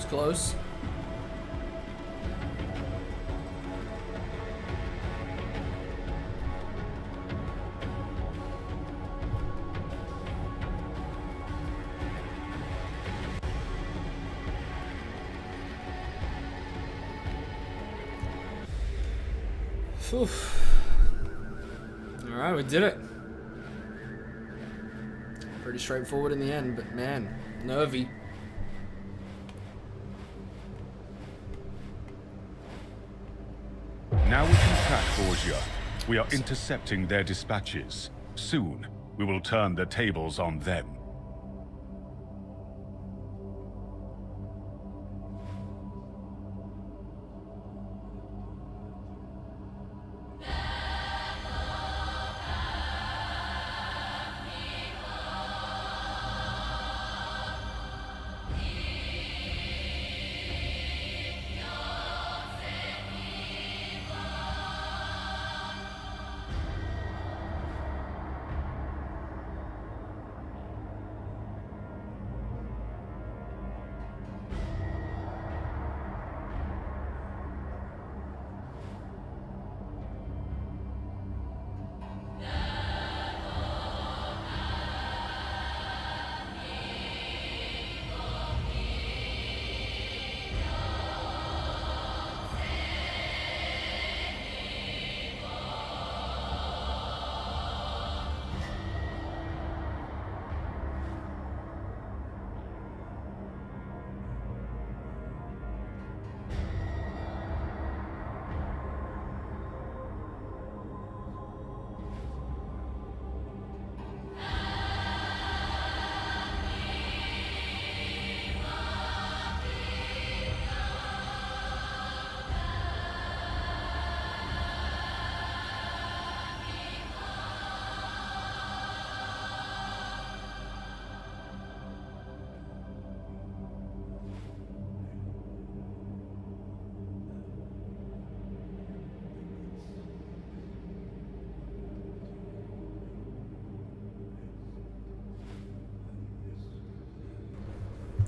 It's close. Alright, we did it. Pretty straightforward in the end, but man, nervy. Now we can track Borgia. We are intercepting their dispatches. Soon, we will turn the tables on them.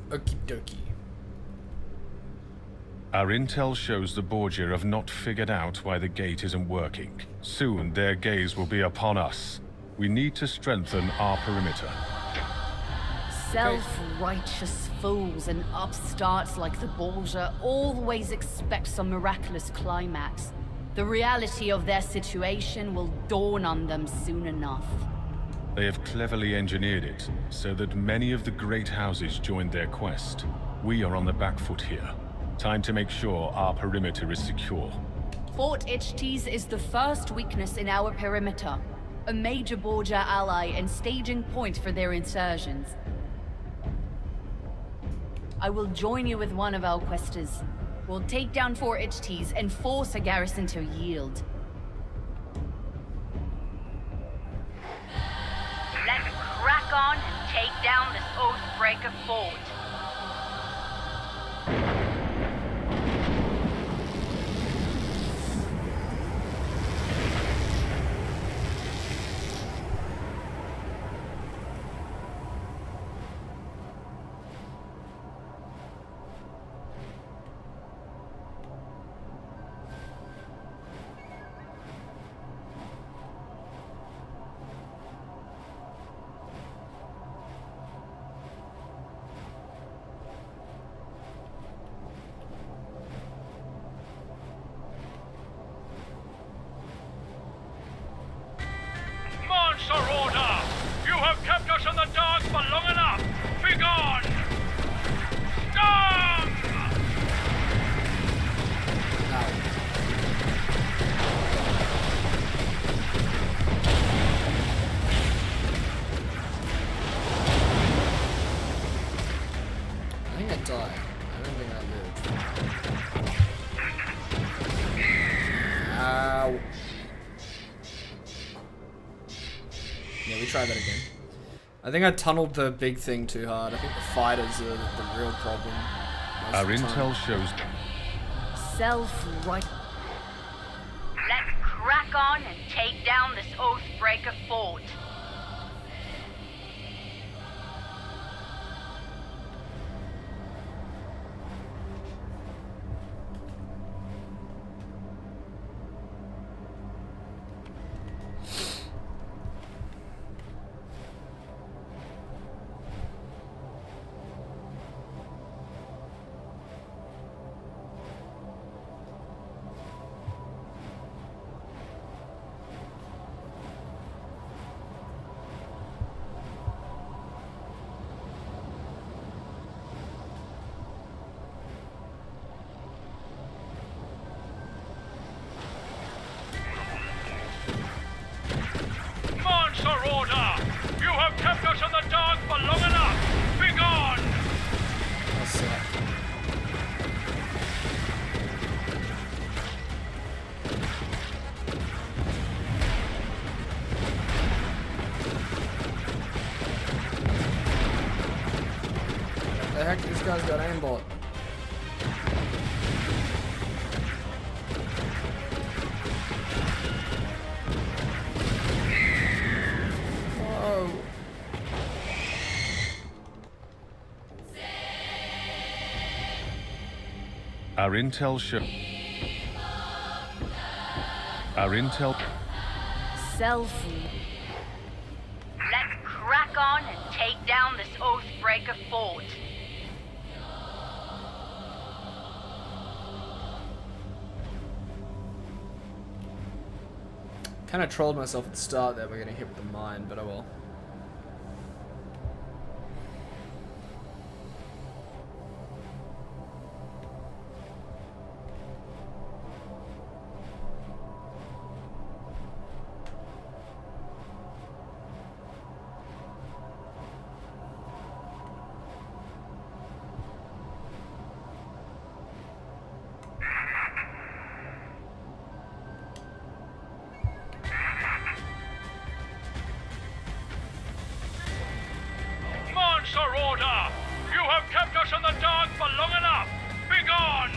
Okie dokie. Our intel shows the Borgia have not figured out why the gate isn't working. Soon, their gaze will be upon us. We need to strengthen our perimeter. Self-righteous fools and upstarts like the Borgia always expect some miraculous climax. The reality of their situation will dawn on them soon enough. They have cleverly engineered it so that many of the great houses joined their quest. We are on the back foot here. Time to make sure our perimeter is secure. Fort HT's is the first weakness in our perimeter. A major Borgia ally and staging point for their insurgents. I will join you with one of our questers. We'll take down Fort HT's and force a garrison to yield. Let's crack on and take down this Oathbreaker fort. Monster Order! You have kept us in the dark for long enough! Begone! Scum! I think I died. I don't think I lived. Ow. Yeah, we try that again. I think I tunneled the big thing too hard. I think the fighters are the real problem. Our intel shows... Self-right... Let's crack on and take down this Oathbreaker fort. Monster Order! You have kept us in the dark for long enough! Begone! What's that? The heck, this guy's got aimbot. Whoa. Our intel show. Our intel. Selfie. Let's crack on and take down this Oathbreaker fort. Kind of trolled myself at the start that we're getting hit with the mine, but oh well. Monster Order! You have kept us in the dark for long enough! Begone!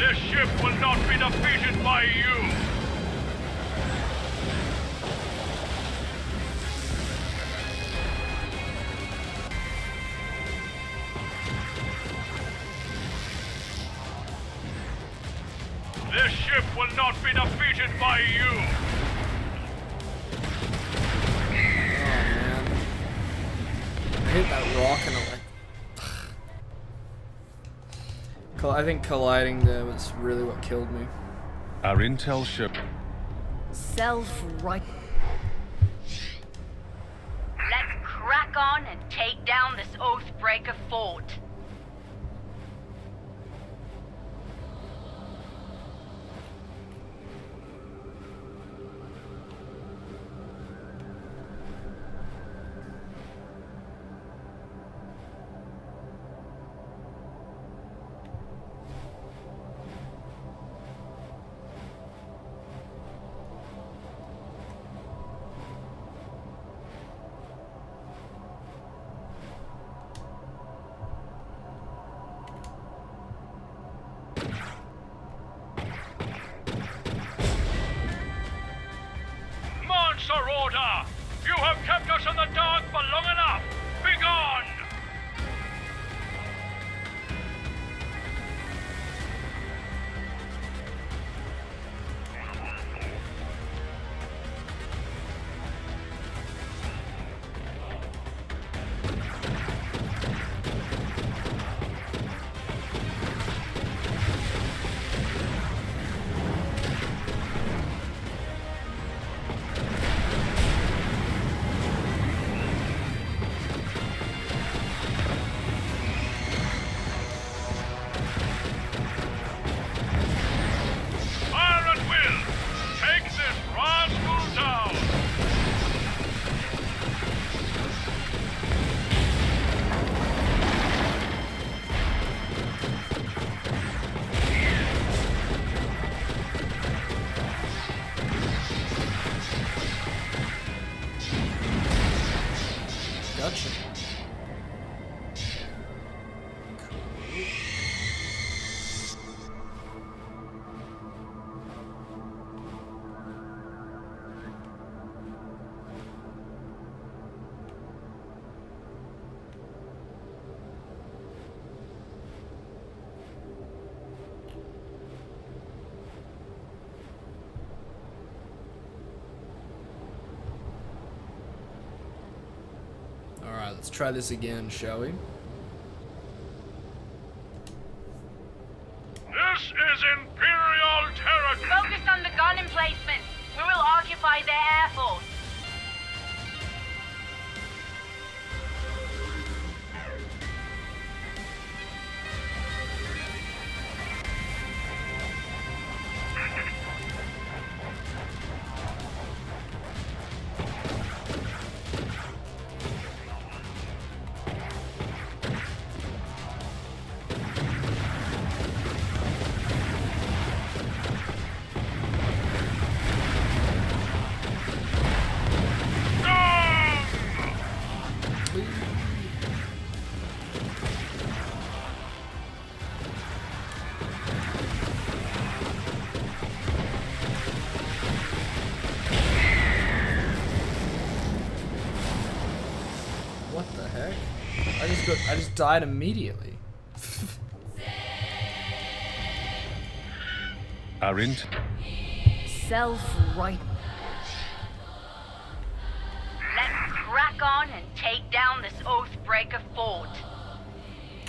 This ship will not be defeated by you! This ship will not be defeated by you! Oh man. I hit that rock and I'm like... I think colliding there was really what killed me. Our intel ship. Self-right. Let's crack on and take down this Oathbreaker fort. Monster Order! You have kept us in the dark for long enough! Begone! Gotcha. Alright, let's try this again, shall we? This is Imperial territory! Focus on the gun emplacement. We will occupy their air force. What the heck? I just died immediately. Our int. Self-right. Let's crack on and take down this Oathbreaker fort.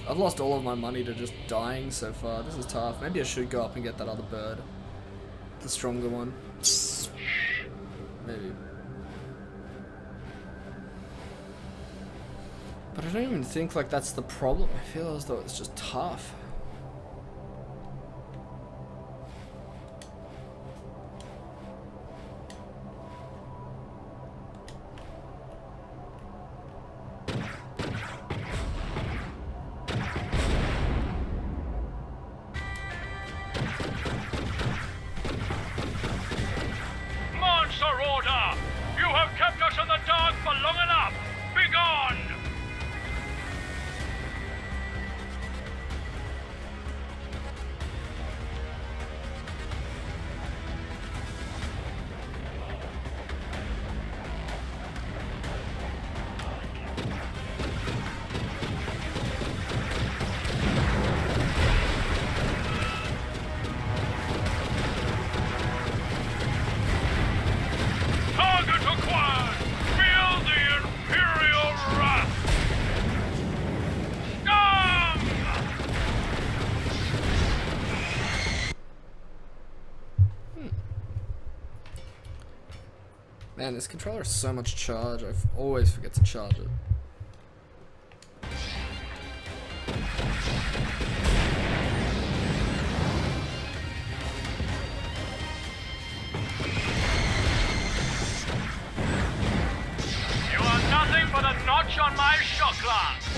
I've lost all of my money to just dying so far. This is tough. Maybe I should go up and get that other bird. The stronger one. Maybe. But I don't even think like that's the problem. I feel as though it's just tough. Monster Order! You have kept us in the dark for long enough! Begone! Man, this controller has so much charge. I always forget to charge it. You are nothing but a notch on my shot glass.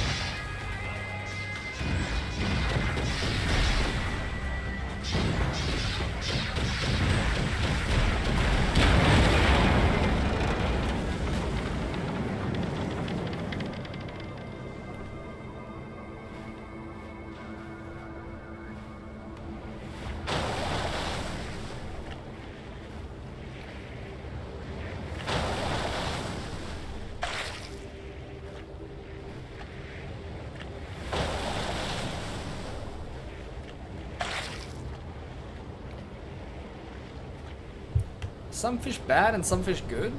Some fish bad and some fish good?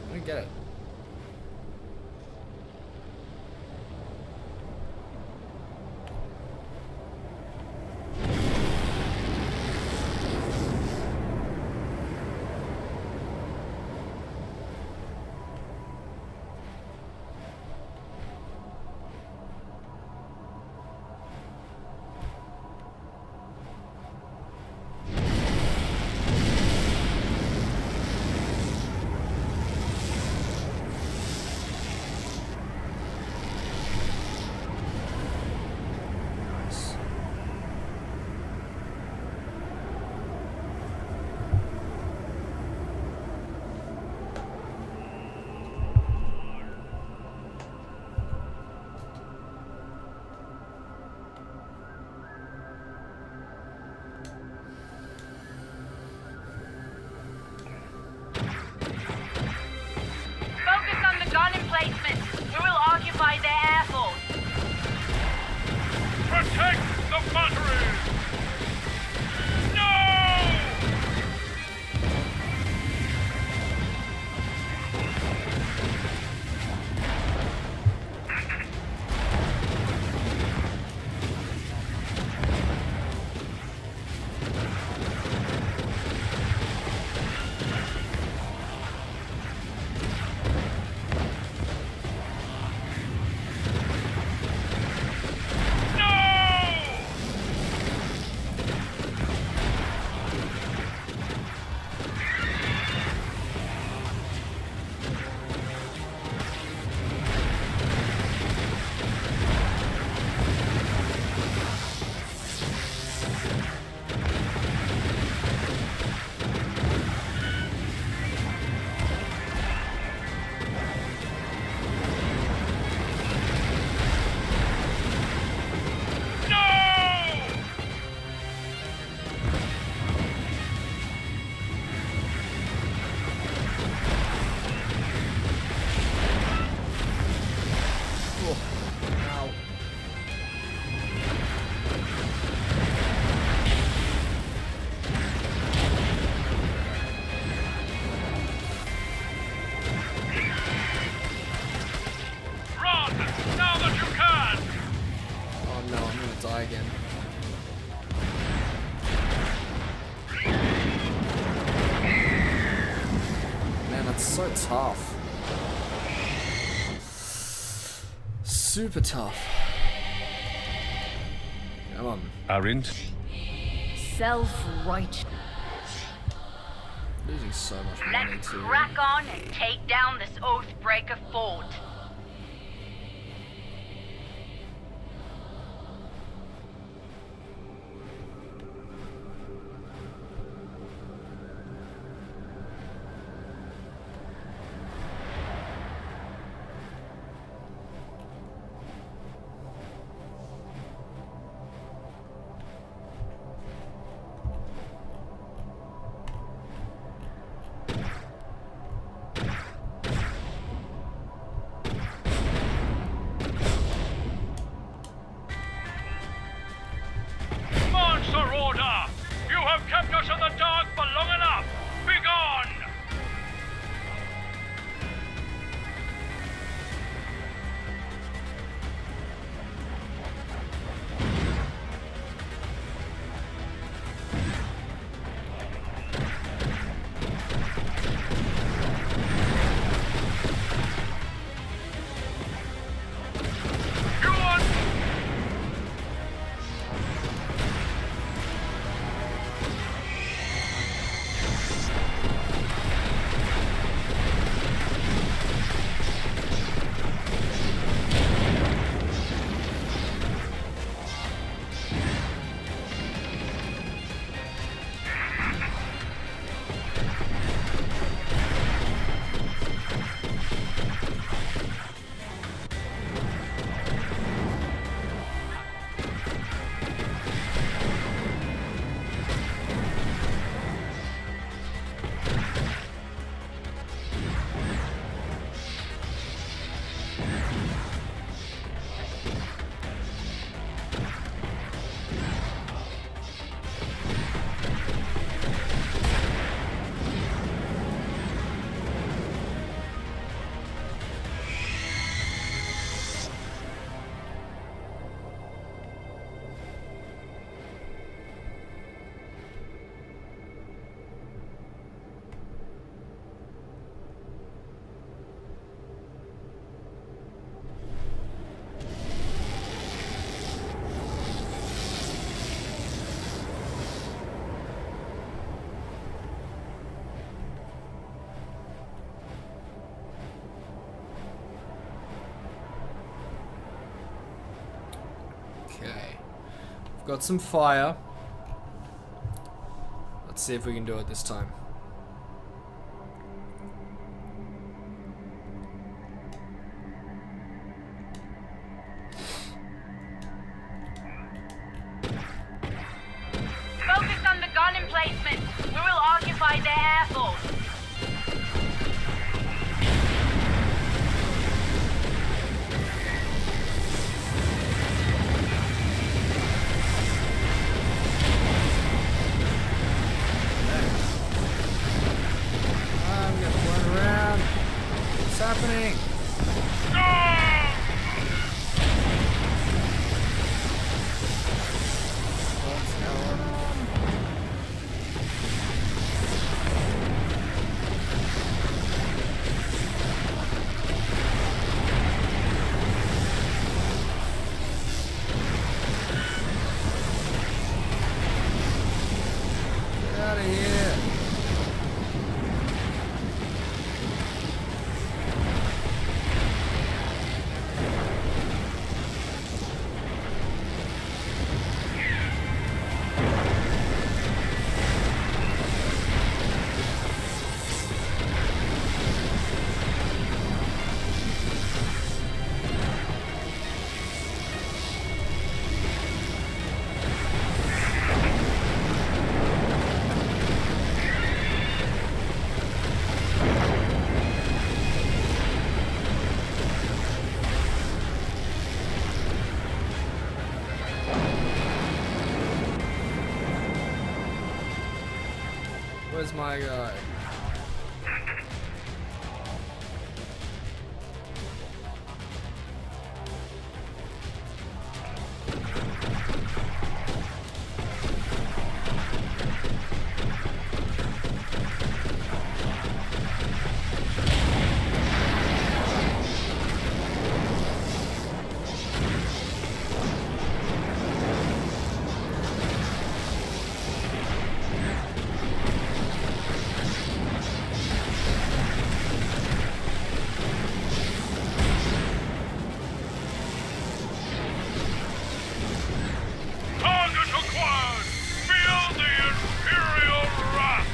I don't get it. Protect the batteries! No! Again. Man, that's so tough. Super tough. Come on. Aren't? Self-righteous. Losing so much money Let's too. crack on and take down this Oathbreaker fort. Okay. We've got some fire. Let's see if we can do it this time. Focus on the gun emplacement. We will occupy their air force. I'm gonna run around. What's happening? What's going on? Get out of here. Where's my guy? Target acquired! Feel the Imperial wrath!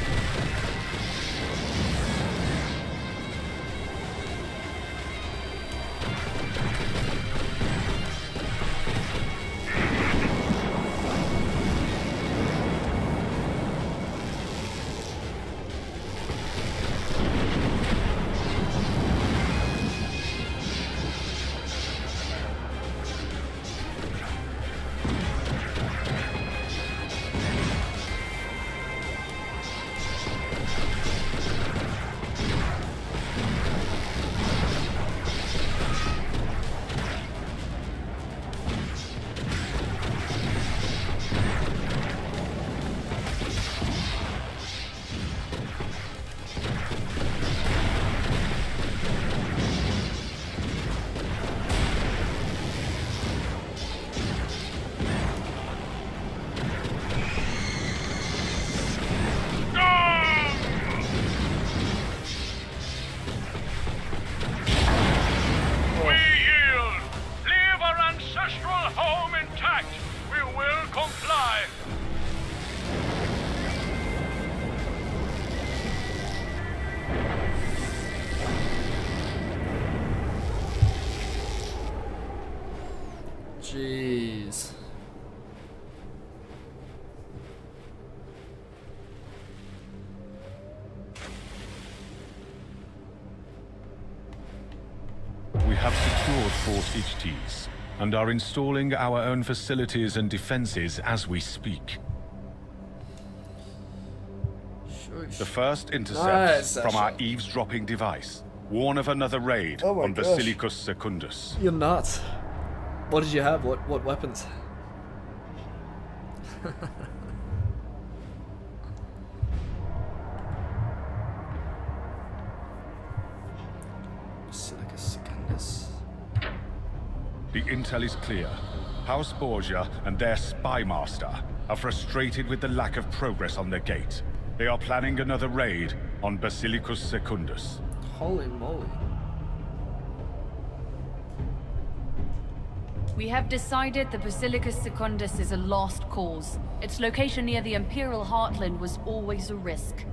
We yield! Leave our ancestral home intact! We will comply! Jeez. We have secured Fort Ichtes and are installing our own facilities and defenses as we speak. The first intercepts Nice, from our Sasha. eavesdropping device warn of another raid Oh my on gosh. Basilicus Secundus. You're nuts. What did you have? What weapons? Basilicus Secundus. The intel is clear. House Borgia and their spy master are frustrated with the lack of progress on their gate. They are planning another raid on Basilicus Secundus. Holy moly. We have decided the Basilicus Secundus is a lost cause. Its location near the Imperial heartland was always a risk.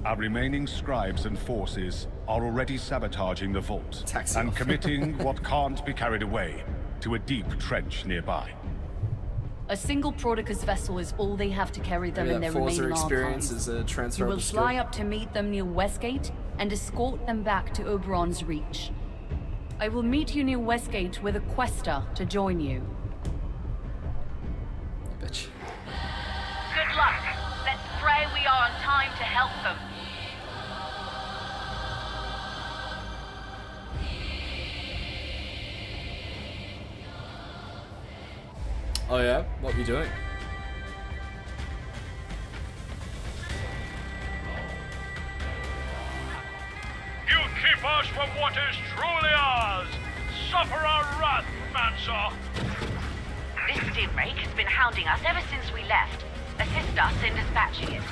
Our remaining scribes and forces are already sabotaging the vault Taxi and off. committing what can't be carried away to a deep trench nearby. A single Prodicus vessel is all they have to carry them Maybe in that their Forza remaining experience archives. is a You transferable will skill. fly up to meet them near Westgate and escort them back to Oberon's Reach. I will meet you near Westgate with a quester to join you. Bitch. Good luck. Let's pray we are on time to help them. Oh yeah? What are we doing? You keep us from what is truly ours. Suffer our wrath, Mansa. This stim rake has been hounding us ever since we left. Assist us in dispatching it.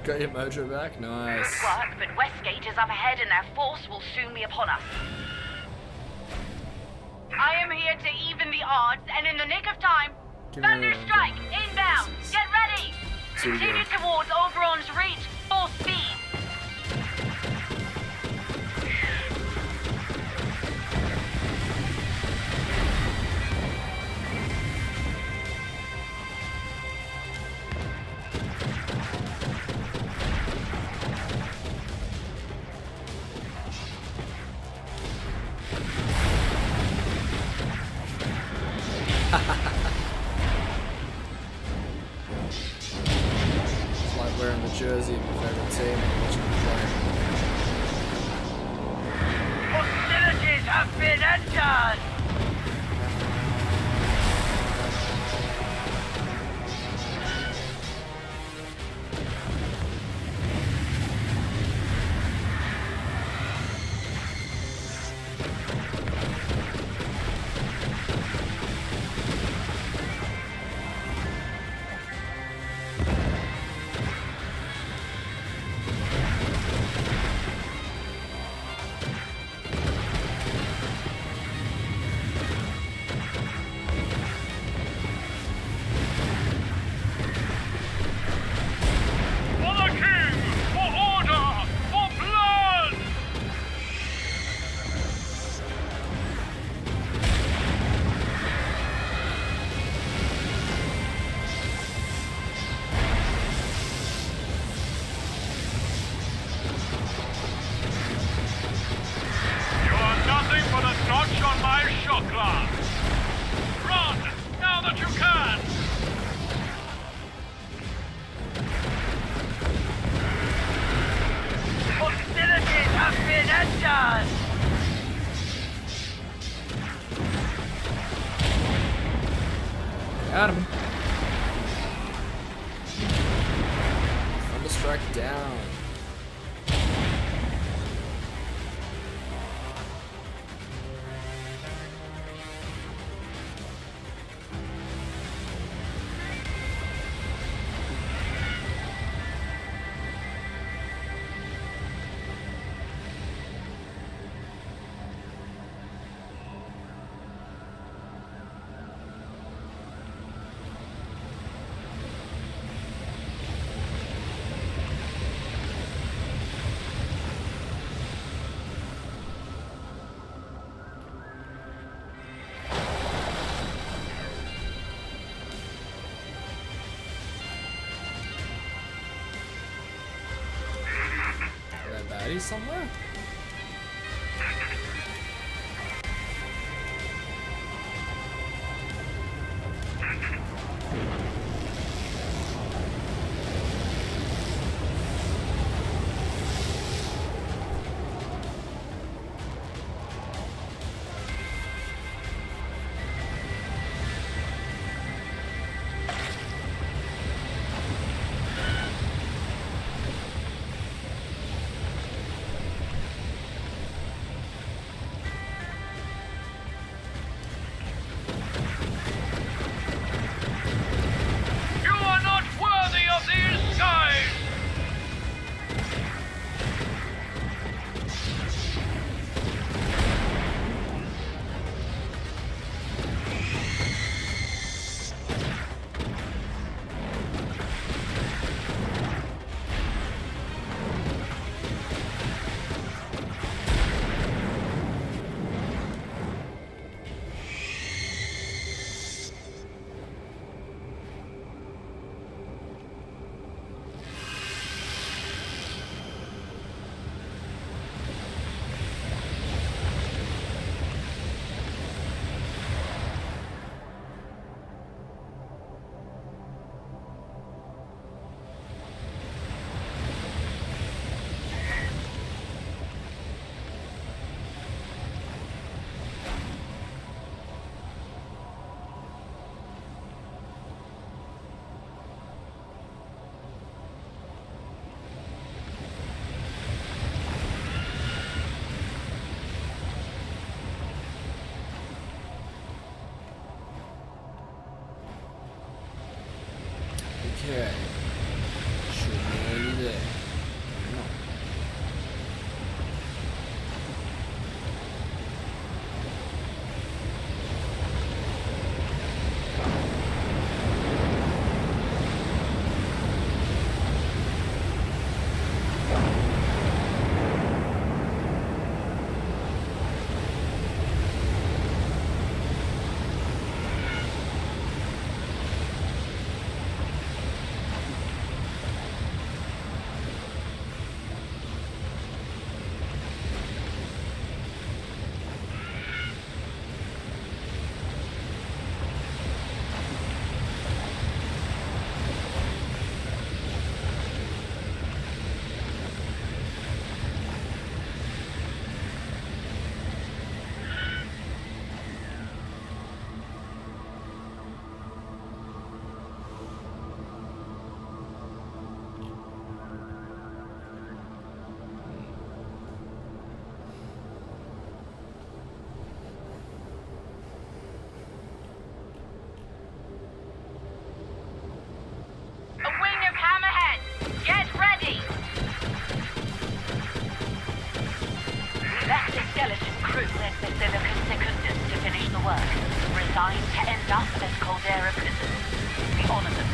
Got your mojo back? Nice. Good work, but Westgate is up ahead and their force will soon be upon us. I am here to even the odds, and in the nick of time, Give me Thunder a- Strike, inbound! Get ready! So we Continue go. towards Oberon's Reach, full speed! It's like wearing the jersey of your favorite team and watching them play. Hostilities have been entered! For the king! For order! For blood! You are nothing but a notch on my shot glass. Run, now that you can! Hostilities have been entered! Got him. Thunderstrike down. Are there baddies somewhere? The skeleton crew left Basilica Secundus to finish the work, resigned to end up as Caldera prisoners. We honor them.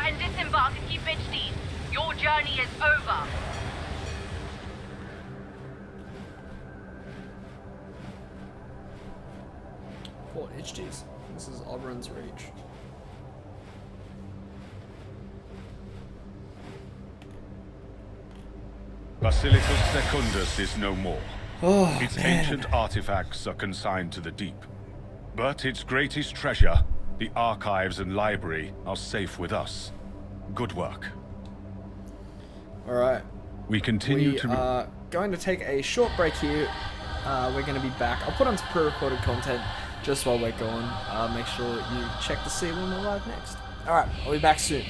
And disembark at Kipechtis. Your journey is over. Port HGs. This is Oberon's Reach. Basilicus Secundus is no more. Oh, Its man. ancient artifacts are consigned to the deep. But its greatest treasure, the archives and library, are safe with us. Good work. Alright. We continue We to... are going to take a short break here. We're going to be back. I'll put on some pre-recorded content just while we're going. Make sure you check to see when we're live next. Alright, I'll be back soon.